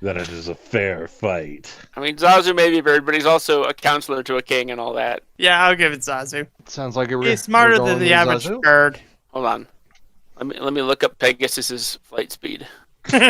That it is a fair fight. I mean, Zazu may be a bird, but he's also a counselor to a king and all that. Yeah, I'll give it Zazu. Sounds like He's smarter than the average bird. Hold on. Let me look up Pegasus's flight speed. All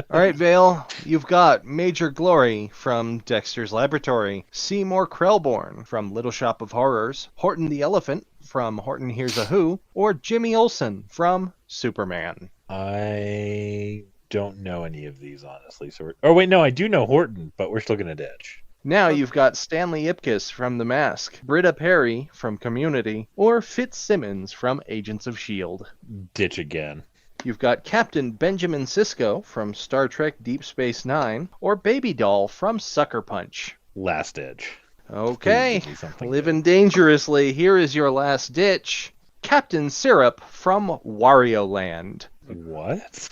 right, Vale, you've got Major Glory from Dexter's Laboratory, Seymour Krelborn from Little Shop of Horrors, Horton the Elephant from Horton Hears a Who, or Jimmy Olsen from Superman. I don't know any of these, honestly. Oh, wait, no, I do know Horton, but we're still going to ditch. Now you've got Stanley Ipkiss from The Mask, Britta Perry from Community, or Fitzsimmons from Agents of S.H.I.E.L.D. Ditch again. You've got Captain Benjamin Sisko from Star Trek Deep Space Nine, or Baby Doll from Sucker Punch. Last ditch. Okay, living dangerously, here is your last ditch. Captain Syrup from Wario Land. What?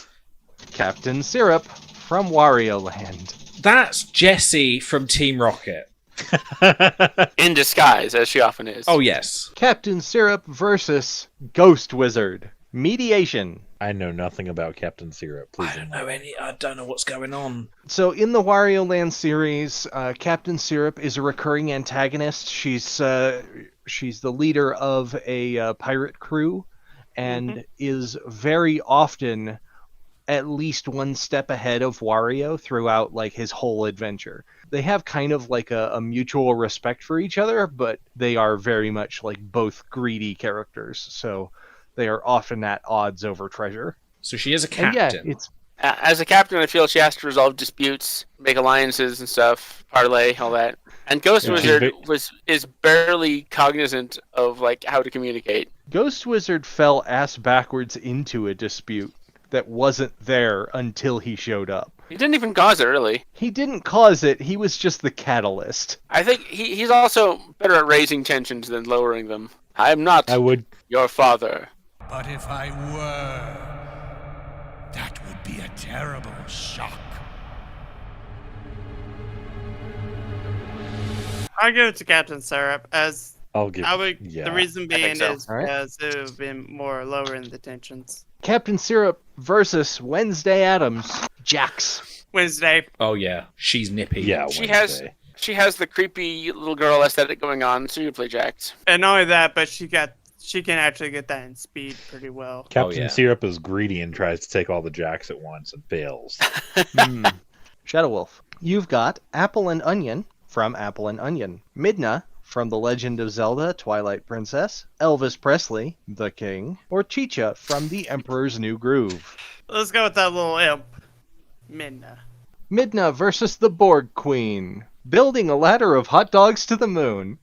Captain Syrup from Wario Land. That's Jessie from Team Rocket. In disguise, as she often is. Oh, yes. Captain Syrup versus Ghost Wizard. Mediation. I know nothing about Captain Syrup. Please. I don't know what's going on. So in the Wario Land series, Captain Syrup is a recurring antagonist. She's the leader of a pirate crew, and is very often at least one step ahead of Wario throughout like his whole adventure. They have kind of like a mutual respect for each other, but they are very much like both greedy characters. So they are often at odds over treasure. So she is a captain. And yeah, it's As a captain, I feel she has to resolve disputes, make alliances and stuff, parlay, all that. And Ghost Wizard is barely cognizant of like how to communicate. Ghost Wizard fell ass backwards into a dispute that wasn't there until he showed up. He didn't even cause it, really. He didn't cause it, he was just the catalyst. I think he's also better at raising tensions than lowering them. I'm not your father. But if I were, that would be a terrible shock. I give it to Captain Syrup as the reason being so. is Right. because it would have been more lowering the tensions. Captain Syrup versus Wednesday Addams. Jax. Wednesday. Oh yeah, she's nippy. Yeah, She has the creepy little girl aesthetic going on, so you play Jax. And not only that, but she can actually get that in speed pretty well. Captain Syrup is greedy and tries to take all the Jacks at once and fails. ShadowWolf. You've got Apple and Onion from Apple and Onion. Midna from The Legend of Zelda Twilight Princess. Elvis Presley, the King. Or Chicha from The Emperor's New Groove. Let's go with that little imp. Midna. Midna versus the Borg Queen. Building a ladder of hot dogs to the moon.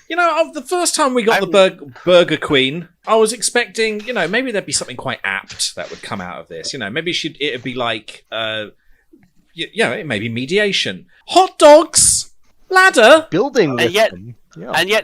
You know, the first time we got the Burger Queen, I was expecting, maybe there'd be something quite apt that would come out of this. Maybe it'd be like, it may be mediation. Hot dogs! Ladder! Building and yet,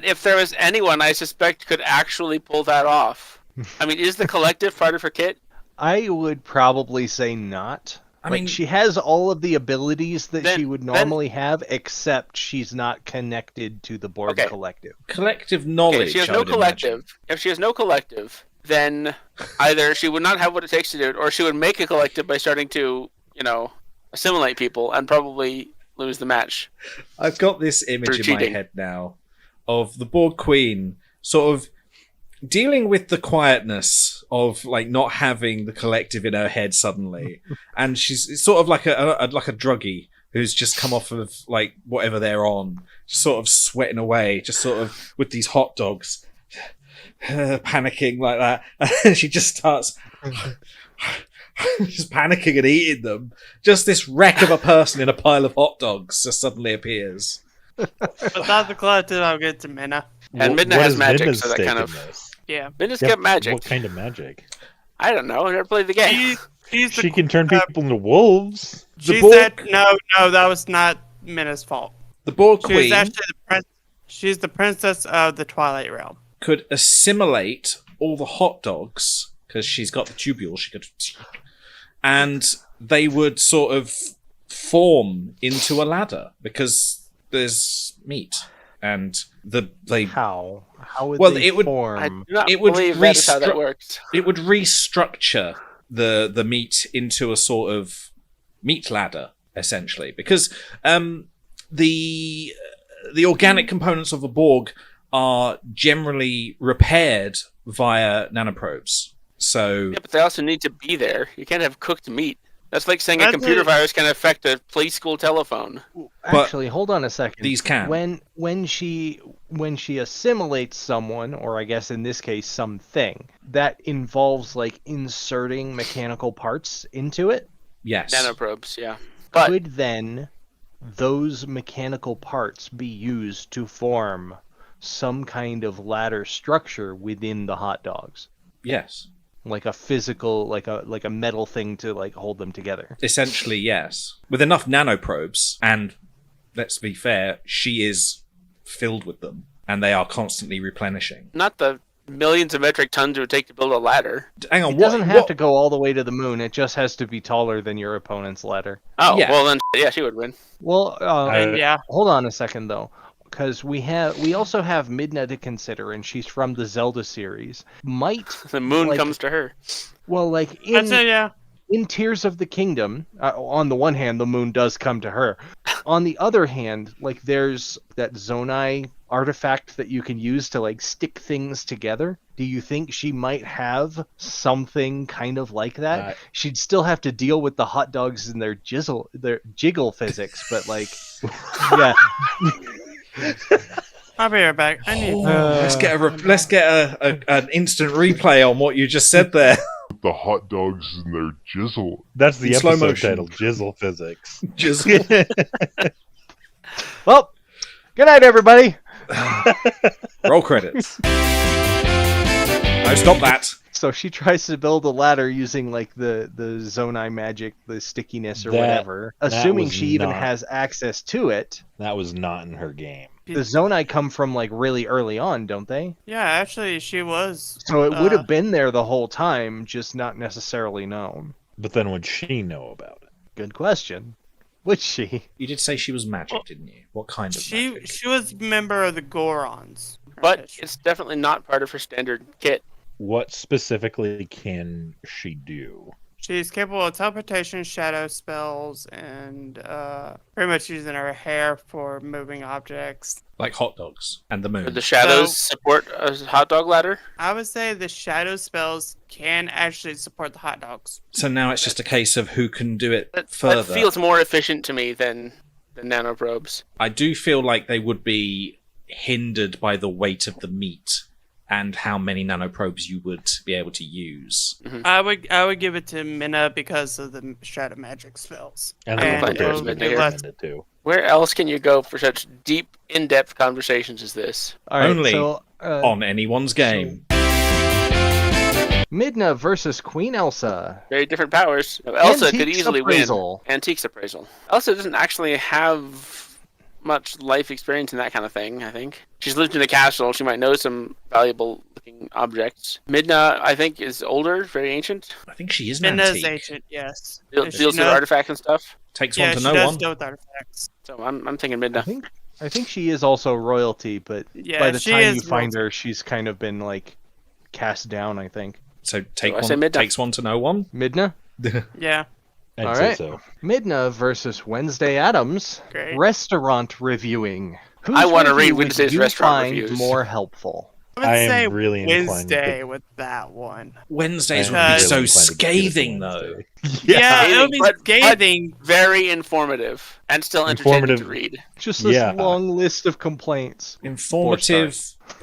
if there was anyone I suspect could actually pull that off. I mean, is the collective part for Kit? I would probably say not. I mean, she has all of the abilities that she would normally have, except she's not connected to the Borg collective. Collective knowledge. If she has no collective. If she has no collective, then either she would not have what it takes to do it, or she would make a collective by starting to, assimilate people and probably lose the match. I've got this image in my head now of the Borg Queen sort of dealing with the quietness of like not having the collective in her head suddenly, and she's sort of like a druggie who's just come off of like whatever they're on, just sort of sweating away, just sort of with these hot dogs, panicking like that, and she just starts just panicking and eating them. Just this wreck of a person in a pile of hot dogs just suddenly appears. Without the collective, I'll get to Minna. And Midna has magic, so that kind of... Yeah. Midna's got magic. What kind of magic? I don't know. I never played the game. She can turn people into wolves. No, that was not Minna's fault. The Borg Queen... She's actually she's the princess of the Twilight Realm. Could assimilate all the hot dogs, because she's got the tubule, she could... And they would sort of form into a ladder, because there's meat. And how would they form? I do not believe that is how that works. It would restructure the meat into a sort of meat ladder, essentially, because the organic components of a Borg are generally repaired via nanoprobes. So yeah, but they also need to be there. You can't have cooked meat. That's like saying a computer virus can affect a play school telephone. Actually, hold on a second. These can. When she assimilates someone, or I guess in this case something, that involves like inserting mechanical parts into it. Yes. Nanoprobes, yeah. Could then those mechanical parts be used to form some kind of ladder structure within the hot dogs? Yes. Like a physical, like a metal thing to like hold them together. Essentially, yes. With enough nanoprobes, and let's be fair, she is filled with them, and they are constantly replenishing. Not the millions of metric tons it would take to build a ladder. Hang on, it doesn't have to go all the way to the moon. It just has to be taller than your opponent's ladder. Oh, yeah. Well then, yeah, she would win. Well, yeah. Hold on a second though. because we also have Midna to consider, and she's from the Zelda series. Might the moon comes to her. Well, like in Tears of the Kingdom, on the one hand, the moon does come to her. On the other hand, like there's that Zonai artifact that you can use to like stick things together. Do you think she might have something kind of like that? She'd still have to deal with the hot dogs and their jiggle physics, but like, yeah. I'll be right back. I need. Let's get an instant replay on what you just said there. The hot dogs and their jizzle. That's the slow episode motion. title, Jizzle Physics. Jizzle. Well, good night, everybody. Roll credits. No, stop that. So she tries to build a ladder using like the Zonai magic, the stickiness or whatever, assuming she even has access to it. That was not in her game. The Zonai come from like really early on, don't they? Yeah, actually, she was. So it would have been there the whole time, just not necessarily known. But then would she know about it? Good question. Would she? You did say she was magic, didn't you? What kind of magic? She was a member of the Gorons. But it's definitely not part of her standard kit. What specifically can she do? She's capable of teleportation, shadow spells, and pretty much using her hair for moving objects. Like hot dogs and the moon. Would the shadows support a hot dog ladder? I would say the shadow spells can actually support the hot dogs. So now it's just a case of who can do it That further. feels more efficient to me than the nanoprobes. I do feel like they would be hindered by the weight of the meat and how many nanoprobes you would be able to use. Mm-hmm. I would give it to Minna because of the shadow magic spells. And too. Where else can you go for such deep, in-depth conversations as this? All right, Only so, on anyone's game. Midna versus Queen Elsa. Very different powers. Now, Elsa could Antiques easily appraisal. win. Antiques appraisal. Elsa doesn't actually have much life experience in that kind of thing, I think. She's lived in a castle. She might know some valuable-looking objects. Midna, I think, is older, very ancient. I think she is an Midna's antique. ancient, yes. Deals with artifacts and stuff. Takes Yeah, one to she know does one. deal with artifacts. So I'm thinking Midna. I think she is also royalty, but Yeah, by the she time is you find her, she's kind of been like cast down, I think. So I say Midna. takes one to know one. Midna? Yeah. I'd All say right. so. Midna versus Wednesday Adams. Great. Restaurant reviewing. Whose I wanna read review would Wednesday's you restaurant find reviews. more helpful? I would I am say really inclined Wednesday to- with that one. Wednesdays I'm would be really so inclined to give it to scathing, though. Wednesday. Yeah, it would be but scathing. very informative and still entertaining to Informative. read. Just this Yeah. long list of complaints. Informative,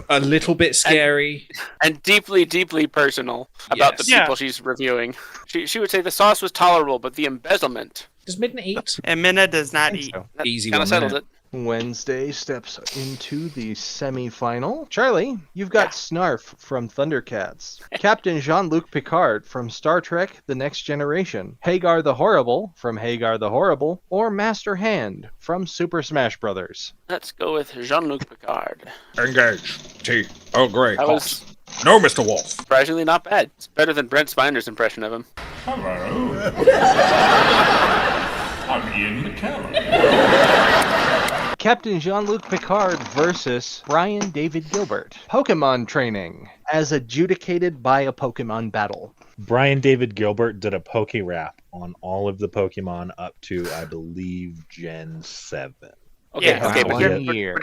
a little bit scary. And deeply, deeply personal about the Yes. people she's reviewing. She would say the sauce was tolerable, but the embezzlement Does Midna eat? And Minna does not eat. So. Easy kind one. of settles innit? it. Wednesday steps into the semi-final. Charlie, you've got Snarf from Thundercats, Captain Jean-Luc Picard from Star Trek The Next Generation, Hagar the Horrible from Hagar the Horrible, or Master Hand from Super Smash Bros. Let's go with Jean-Luc Picard. Engage. Tea. Oh, great. That Hot. was No, Mr. Wolf. surprisingly not bad. It's better than Brent Spiner's impression of him. Hello. I'm Ian McKellen. Captain Jean-Luc Picard versus Brian David Gilbert. Pokemon training, as adjudicated by a Pokemon battle. Brian David Gilbert did a Poke Rap on all of the Pokemon up to, I believe, Gen 7. Okay, Yeah. okay, but Wow. here, One year.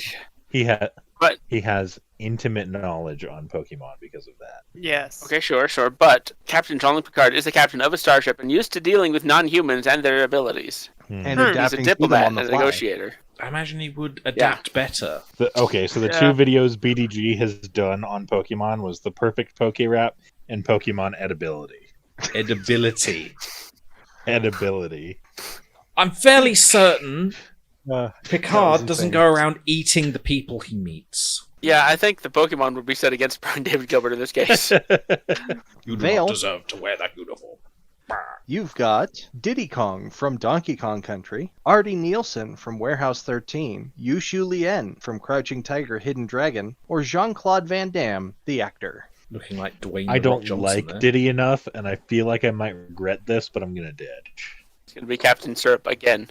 But- he has intimate knowledge on Pokemon because of that. Yes. okay, sure. But Captain Jean-Luc Picard is the captain of a starship and used to dealing with non-humans and their abilities. And He's a adapting to them diplomat on and the a fly. negotiator. I imagine he would adapt better. So the Yeah. two videos BDG has done on Pokemon was the perfect Poke Rap and Pokemon Edibility. Edibility. Edibility. I'm fairly certain That Picard was doesn't insane. go around eating the people he meets. Yeah, I think the Pokemon would be set against Brian David Gilbert in this case. You do Vale. not deserve to wear that uniform. You've got Diddy Kong from Donkey Kong Country, Artie Nielsen from Warehouse 13, Yushu Lien from Crouching Tiger, Hidden Dragon, or Jean-Claude Van Damme, the actor. Looking like Dwayne I The Rock don't Johnson like there. Diddy enough, and I feel like I might regret this, but I'm gonna ditch. It's going to be Captain Syrup again.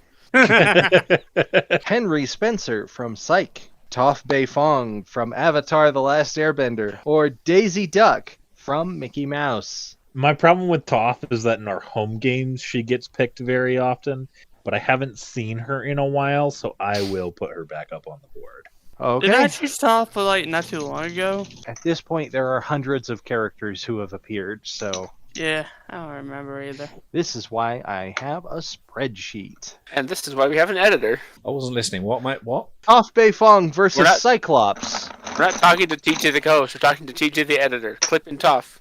Henry Spencer from Psych, Toph Beifong from Avatar: The Last Airbender, or Daisy Duck from Mickey Mouse. My problem with Toph is that in our home games she gets picked very often, but I haven't seen her in a while, so I will put her back up on the board. Okay. Did I choose Toph for like not too long ago? At this point, there are hundreds of characters who have appeared, so Yeah, I don't remember either. this is why I have a spreadsheet. And this is why we have an editor. I wasn't listening. What, mate? What? Toph Beifong versus We're not- Cyclops. We're not talking to TJ the co-host. We're talking to TJ the editor. Clip and Toph.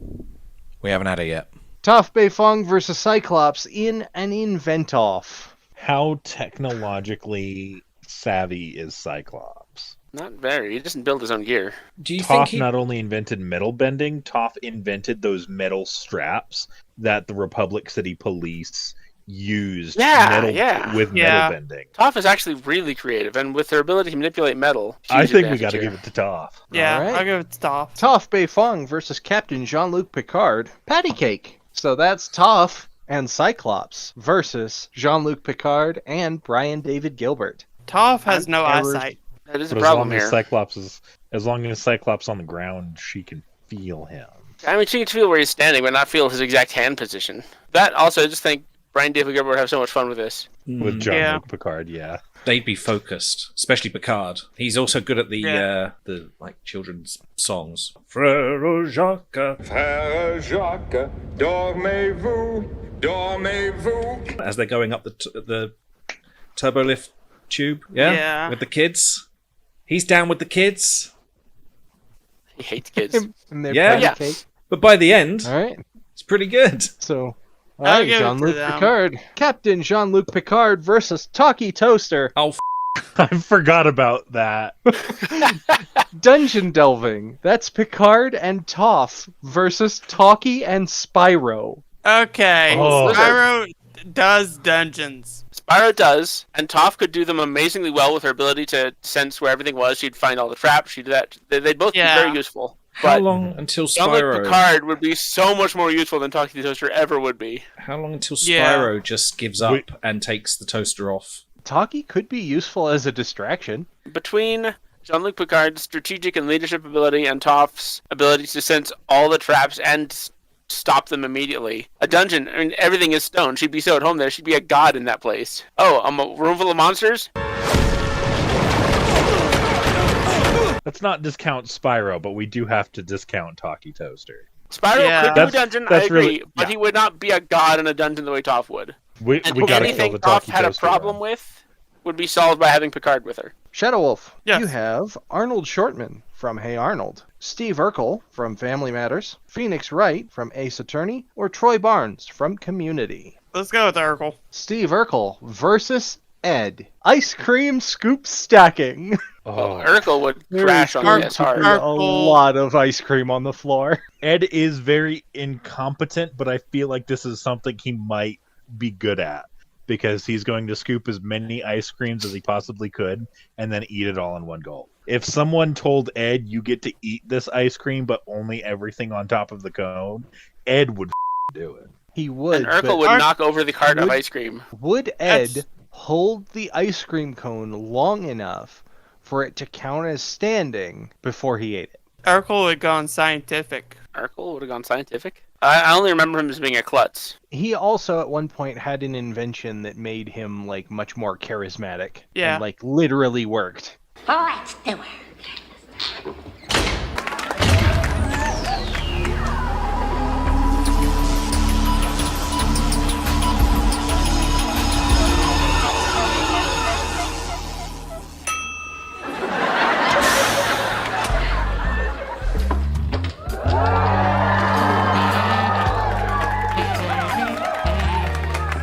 We haven't had it yet. Toph Beifong versus Cyclops in an invent-off. How technologically savvy is Cyclops? Not very. He doesn't build his own gear. Do you think Toph he... not only invented metal bending, Toph invented those metal straps that the Republic City Police used with metal bending. Toph is actually really creative, and with her ability to manipulate metal, I huge think we advantage got to here. give it to Toph. Yeah, All right. I'll give it to Toph. Toph Beifong versus Captain Jean-Luc Picard. Patty cake. So that's Toph and Cyclops versus Jean-Luc Picard and Brian David Gilbert. Toph has no eyesight. That is a But problem as here. long as Cyclops on the ground, she can feel him. I mean, she can feel where he's standing, but not feel his exact hand position. That also, I just think Brian David Gilbert would have so much fun with this. With Jean-Luc Picard, yeah. They'd be focused, especially Picard. He's also good at the like children's songs. Frère Jacques, Frère Jacques, dormez-vous, dormez-vous. As they're going up the turbolift tube, Yeah. with the kids. He's down with the kids. He hates kids. And their Yeah. patty Yeah. cake. But by the end, All right. it's pretty good. So, all I'll right, give it to Jean-Luc them. Picard. Captain Jean-Luc Picard versus Talkie Toaster. Oh, I forgot about that. Dungeon delving. That's Picard and Toph versus Talkie and Spyro. Okay, Oh. Spyro does dungeons. Spyro does, and Toph could do them amazingly well with her ability to sense where everything was. She'd find all the traps. She'd do that. They'd both be very useful. How But long until Jean-Luc Spyro? Picard would be so much more useful than Talkie the Toaster ever would be. How long until Yeah. Spyro just gives up and takes the toaster off? Talkie could be useful as a distraction. Between Jean-Luc Picard's strategic and leadership ability and Toph's ability to sense all the traps and stop them immediately. A dungeon, I mean, everything is stone. She'd be so at home there. She'd be a god in that place. Oh, a room full of monsters? Let's not discount Spyro, but we do have to discount Talkie Toaster. Spyro could do a dungeon, I agree, really- but he would not be a god in a dungeon the way Toph would. We And gotta kill anything the Toph Talkie had a Toaster. problem with would be solved by having Picard with her. ShadowWolf, Yes. you have Arnold Shortman from Hey Arnold, Steve Urkel from Family Matters, Phoenix Wright from Ace Attorney, or Troy Barnes from Community. Let's go with Urkel. Steve Urkel versus Ed. Ice cream scoop stacking. Oh, Urkel would There crash is on going this to hard. be a lot of ice cream on the floor. Ed is very incompetent, but I feel like this is something he might be good at because he's going to scoop as many ice creams as he possibly could and then eat it all in one gulp. If someone told Ed, you get to eat this ice cream, but only everything on top of the cone, Ed would do it. He would. And Urkel but would knock over the cart of would- ice cream. Would Ed That's- hold the ice cream cone long enough for it to count as standing before he ate it? Urkel would go on scientific. Urkel would have gone scientific. I only remember him as being a klutz. He also at one point had an invention that made him like much more charismatic. Yeah. And like literally worked. Let's do it.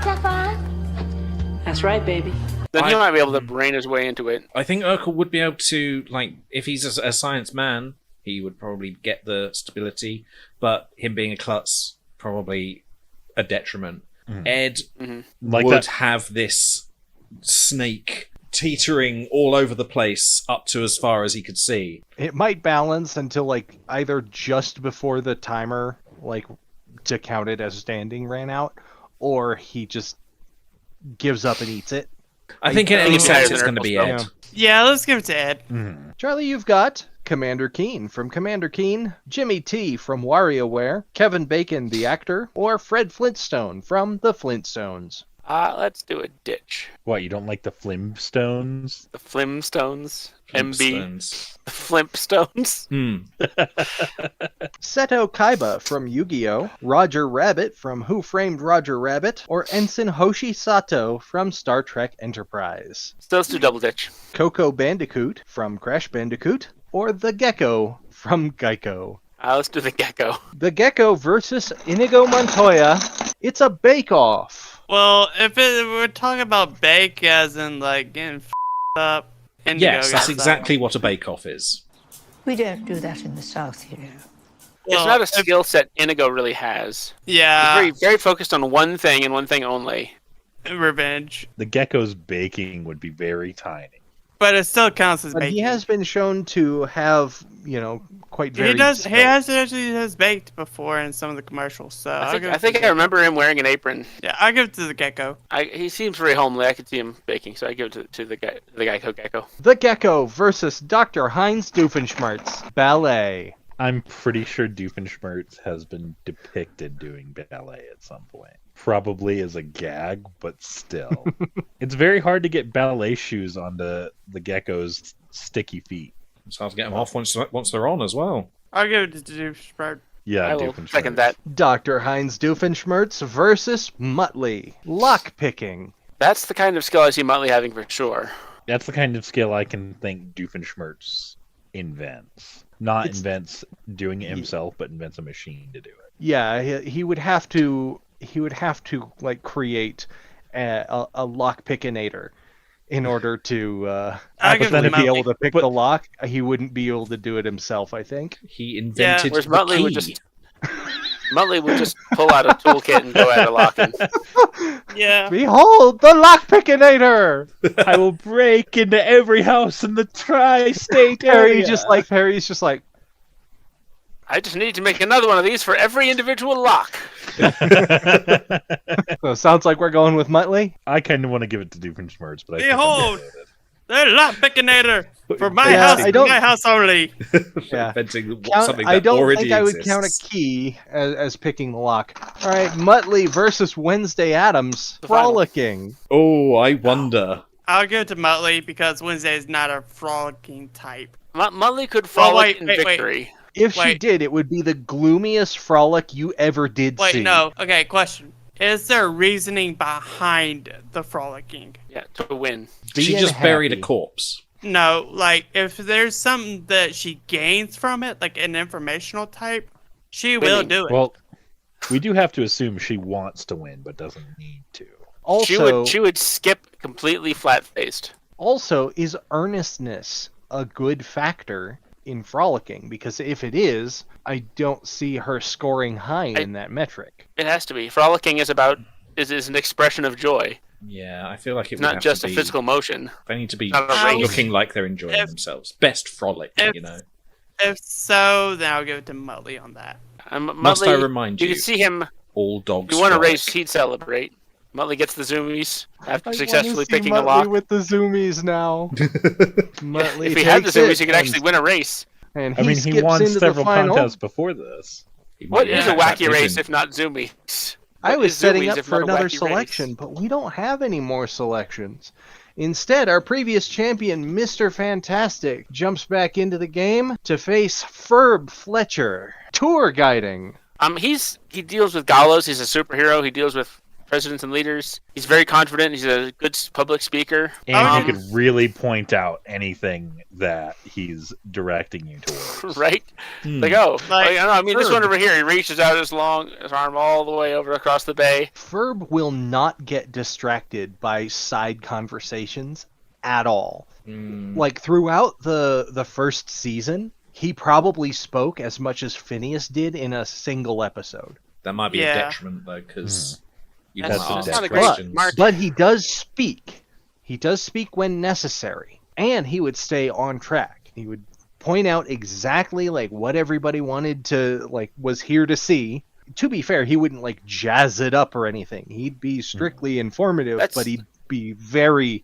Stefan? That's right, baby. Then he might be able to brain his way into it. I think Urkel would be able to, like, if he's a science man, he would probably get the stability, but him being a klutz, probably a detriment. Ed Like would that- have this snake teetering all over the place up to as far as he could see. It might balance until like either just before the timer like to count it as standing ran out, or he just gives up and eats it. I think in think any he's higher sense than it's going to Urkel's be though. Ed. Yeah, let's give it to Ed. Charlie, you've got Commander Keen from Commander Keen, Jimmy T from WarioWare, Kevin Bacon the actor, or Fred Flintstone from The Flintstones. Let's do a ditch. What, you don't like the Flimstones? The Flimstones. Flintstones. The Flimpstones. Seto Kaiba from Yu-Gi-Oh!, Roger Rabbit from Who Framed Roger Rabbit, or Ensign Hoshi Sato from Star Trek Enterprise. So let's do double ditch. Coco Bandicoot from Crash Bandicoot, or the Gecko from Geico. Let's do the Gecko. The Gecko versus Inigo Montoya. It's a bake-off. Well, if we're talking about bake as in like getting up, Indigo Yes, that's got exactly that what a bake-off is. We don't do that in the South here. It's not a skill set Inigo really has. Yeah. He's very focused on one thing and one thing only. Revenge. The gecko's baking would be very tiny. But it still counts as But baking. he has been shown to have, quite varied He does. skills. He has baked before in some of the commercials. So I think I remember him wearing an apron. Yeah, I'll give it to the Gecko. He seems very homely. I could see him baking, so I give it to the Gecko. The Gecko versus Dr. Heinz Doofenshmirtz. Ballet. I'm pretty sure Doofenshmirtz has been depicted doing ballet at some point. Probably as a gag, but still. It's very hard to get ballet shoes onto the gecko's sticky feet. It's hard to get them off once they're on as well. I'll give it to Doofenshmirtz. Yeah, I will second that. Dr. Heinz Doofenshmirtz versus Muttley. Lockpicking. That's the kind of skill I see Muttley having for sure. That's the kind of skill I can think Doofenshmirtz invents. Not invents doing it himself, but invents a machine to do it. Yeah, he would have to like create a lockpickinator in order to actually be able to pick the lock. He wouldn't be able to do it himself, I think. He invented Whereas the Muttley key. Muttley would just pull out a toolkit and go at a locking. Yeah. Behold the lockpickinator! I will break into every house in the tri-state area. Harry's just like, I just need to make another one of these for every individual lock. So sounds like we're going with Muttley. I kind of want to give it to Doofenshmirtz, but Behold, the lockpickinator for my Yeah, house, I don't- my house only. Yeah. Inventing Count- something that I don't already think I would exists. count a key as picking the lock. All right, Muttley versus Wednesday Addams. Frolicking. Oh, I wonder. I'll give it to Muttley because Wednesday is not a frolicking type. Muttley could frolic in wait. victory. If she did, it would be the gloomiest frolic you ever did see. Wait, no. Okay, question. Is there reasoning behind the frolicking? Yeah, to win. She Being just buried a happy. corpse. No, like, if there's something that she gains from it, like an informational type, she will do it. Well, we do have to assume she wants to win, but doesn't need to. Also, She would skip completely flat-faced. Also, is earnestness a good factor in frolicking? Because if it is, I don't see her scoring high in that metric. It has to be. Frolicking is an expression of joy. Yeah, I feel like it It's would not have just to a be, physical motion. They need to be Not a race. looking like they're enjoying themselves. Best frolic, you know. If so, then I'll give it to Muttley on that. Must I remind you? You can see him. All dogs. You want to frolic. race, he'd celebrate. Muttley gets the zoomies after I successfully wanna see picking a Muttley lock. with the zoomies now. Muttley If he had the takes zoomies, it he could actually win a race. And I mean, he skips won into the several final. contests before this. What is a Yeah, wacky that race vision. if not zoomies? I What was is setting zoomies up if for not a another wacky selection, race? but we don't have any more selections. Instead, our previous champion, Mr. Fantastic, jumps back into the game to face Ferb Fletcher. Tour guiding. He deals with galos. He's a superhero. He deals with presidents and leaders. He's very confident. He's a good public speaker. And he could really point out anything that he's directing you towards. Right? Like, I mean, this one over here, he reaches out his arm all the way over across the bay. Ferb will not get distracted by side conversations at all. Like, throughout the first season, he probably spoke as much as Phineas did in a single episode. That might be a detriment, though, because you That's want to not ask a great questions. mark. But he does speak. He does speak when necessary. And he would stay on track. He would point out exactly like what everybody wanted to, like, was here to see. To be fair, he wouldn't like jazz it up or anything. He'd be strictly informative, but he'd be very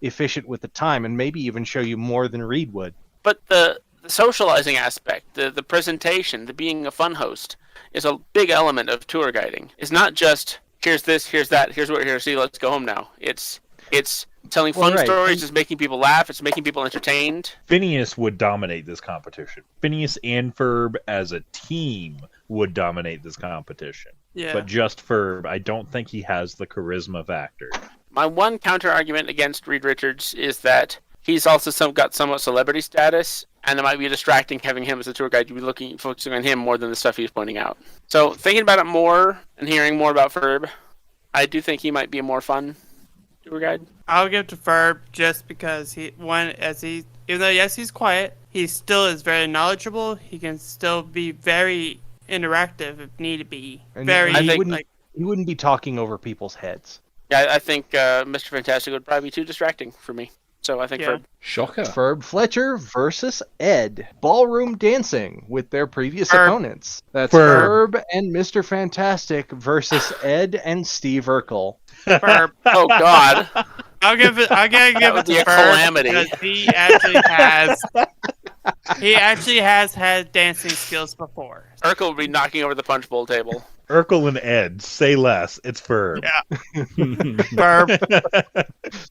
efficient with the time and maybe even show you more than Reed would. But the socializing aspect, the presentation, the being a fun host, is a big element of tour guiding. It's not just here's this, here's that, here's what we're here to see, let's go home now. It's telling fun stories, it's making people laugh, it's making people entertained. Phineas would dominate this competition. Phineas and Ferb as a team would dominate this competition. Yeah. But just Ferb, I don't think he has the charisma factor. My one counter argument against Reed Richards is that he's also got somewhat celebrity status, and it might be distracting having him as a tour guide. You'd be focusing on him more than the stuff he's pointing out. So thinking about it more and hearing more about Ferb, I do think he might be a more fun tour guide. I'll give to Ferb just because even though yes he's quiet, he still is very knowledgeable. He can still be very interactive if need be. And he wouldn't be talking over people's heads. Yeah, I think Mr. Fantastic would probably be too distracting for me. So I think Ferb. Shocker. Ferb Fletcher versus Ed. Ballroom dancing with their previous opponents. That's Ferb and Mr. Fantastic versus Ed and Steve Urkel. Ferb. Oh God. I gotta give it to Ferb calamity. because he actually has had dancing skills before. Urkel would be knocking over the punch bowl table. Urkel and Ed, say less. It's Ferb. Yeah. Ferb.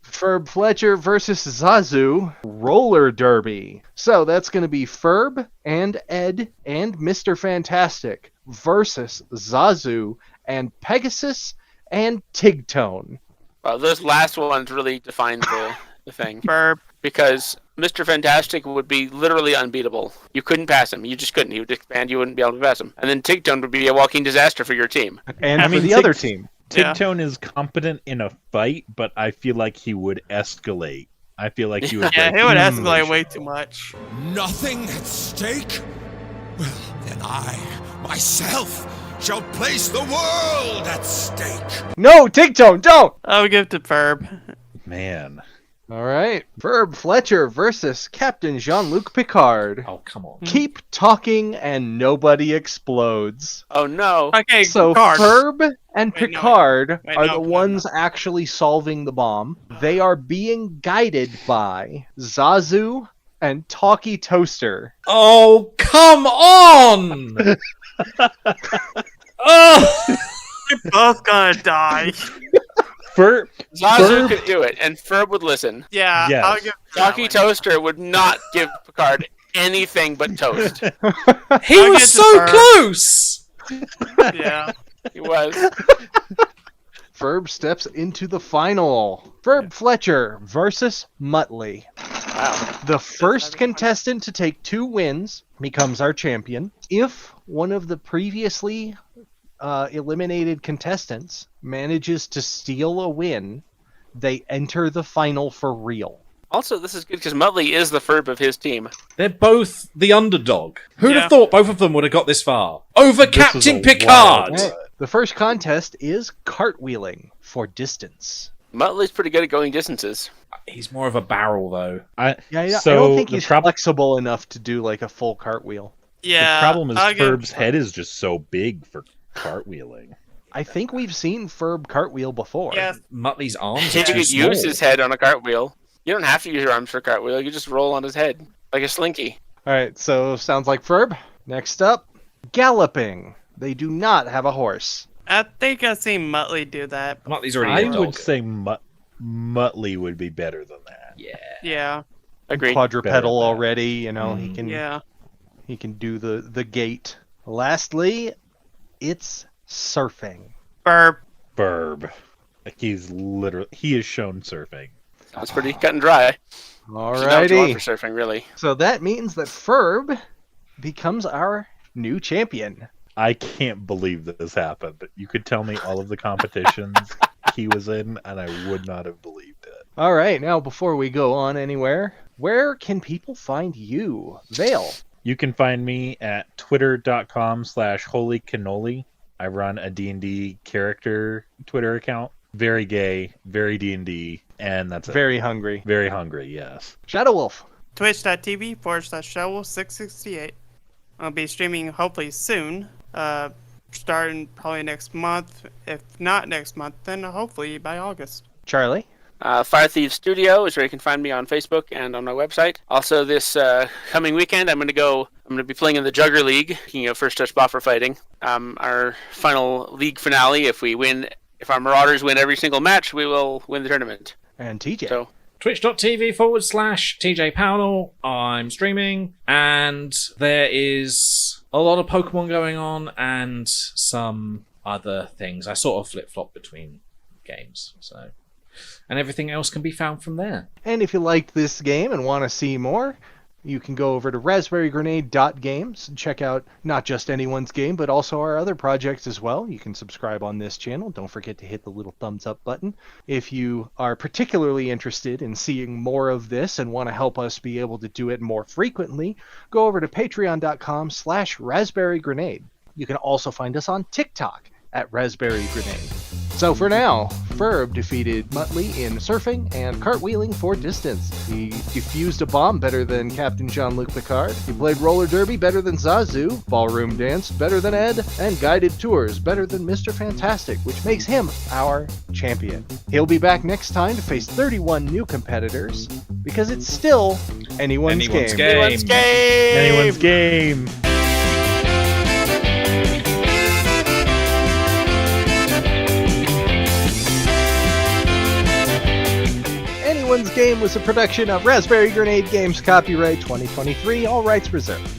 Ferb Fletcher versus Zazu roller derby. So that's going to be Ferb and Ed and Mr. Fantastic versus Zazu and Pegasus and Tigtone. Well, those last ones really define the thing. Ferb. Because Mr. Fantastic would be literally unbeatable. You couldn't pass him. You just couldn't. He would expand. You wouldn't be able to pass him. And then Tigtone would be a walking disaster for your team. And for the other team. Tigtone is competent in a fight, but I feel like he would escalate. I feel like he would. Yeah, he would escalate way too much. Nothing at stake? Well, then I, myself, shall place the world at stake. No, Tigtone, don't! I'll give it to Ferb. Man. All right. Ferb Fletcher versus Captain Jean-Luc Picard. Oh, come on. Keep talking and nobody explodes. Oh, no. Okay, so Picard. Ferb and Picard are the no. ones actually solving the bomb. They are being guided by Zazu and Talkie Toaster. Oh, come on! Oh! They're both gonna die. Zazu could do it, and Ferb would listen. Yeah, yes. I'll give Talkie Toaster would not give Picard anything but toast. He was so close! Yeah. He was. Ferb steps into the final. Ferb Fletcher versus Muttley. Wow. The first contestant to take 2 wins becomes our champion. If one of the previously eliminated contestants manages to steal a win, they enter the final for real. Also, this is good because Muttley is the Ferb of his team. They're both the underdog. Who'd have thought both of them would have got this far? Over Captain Picard! The first contest is cartwheeling for distance. Muttley's pretty good at going distances. He's more of a barrel, though. I don't think he's flexible enough to do like a full cartwheel. Yeah. The problem is Ferb's head is just so big for cartwheeling. I think we've seen Ferb cartwheel before. Yeah. Muttley's arms He are too could small. use his head on a cartwheel. You don't have to use your arms for a cartwheel. You can just roll on his head like a slinky. All right, so sounds like Ferb. Next up, galloping. They do not have a horse. I think I've seen Muttley do that. Muttley's already I would say Muttley would be better than that. Yeah. Yeah. Agreed. Quadrupedal already, you know, he can Yeah. he can do the gait. Lastly, it's surfing. Ferb. He is shown surfing. That's pretty cut and dry. Alrighty. For surfing, really. So that means that Ferb becomes our new champion. I can't believe that this happened. You could tell me all of the competitions he was in, and I would not have believed it. All right, now before we go on anywhere, where can people find you, Vale? You can find me at twitter.com/holycannoli. I run a D&D character Twitter account. Very gay, very D&D, and that's it. Very hungry. Very hungry, yes. ShadowWolf. Twitch.tv/ShadowWolf668. I'll be streaming hopefully soon. Starting probably next month. If not next month, then hopefully by August. Charlie. Fire Thieves Studio is where you can find me on Facebook and on my website. Also, this coming weekend, I'm going to be playing in the Jugger League, First Touch Boffer Fighting. Our final league finale, if our Marauders win every single match, we will win the tournament. And TJ. So, Twitch.tv/TJ Pownell. I'm streaming, and there is a lot of Pokemon going on and some other things. I sort of flip-flop between games, so... And everything else can be found from there. And if you liked this game and want to see more, you can go over to raspberrygrenade.games and check out not just anyone's game, but also our other projects as well. You can subscribe on this channel. Don't forget to hit the little thumbs up button. If you are particularly interested in seeing more of this and want to help us be able to do it more frequently, go over to patreon.com/raspberrygrenade. You can also find us on TikTok at raspberrygrenade. So for now, Ferb defeated Muttley in surfing and cartwheeling for distance. He defused a bomb better than Captain Jean-Luc Picard. He played roller derby better than Zazu, ballroom dance better than Ed, and guided tours better than Mr. Fantastic, which makes him our champion. He'll be back next time to face 31 new competitors, because it's still anyone's game. Anyone's game. Anyone's Game was a production of Raspberry Grenade Games, copyright 2023, all rights reserved.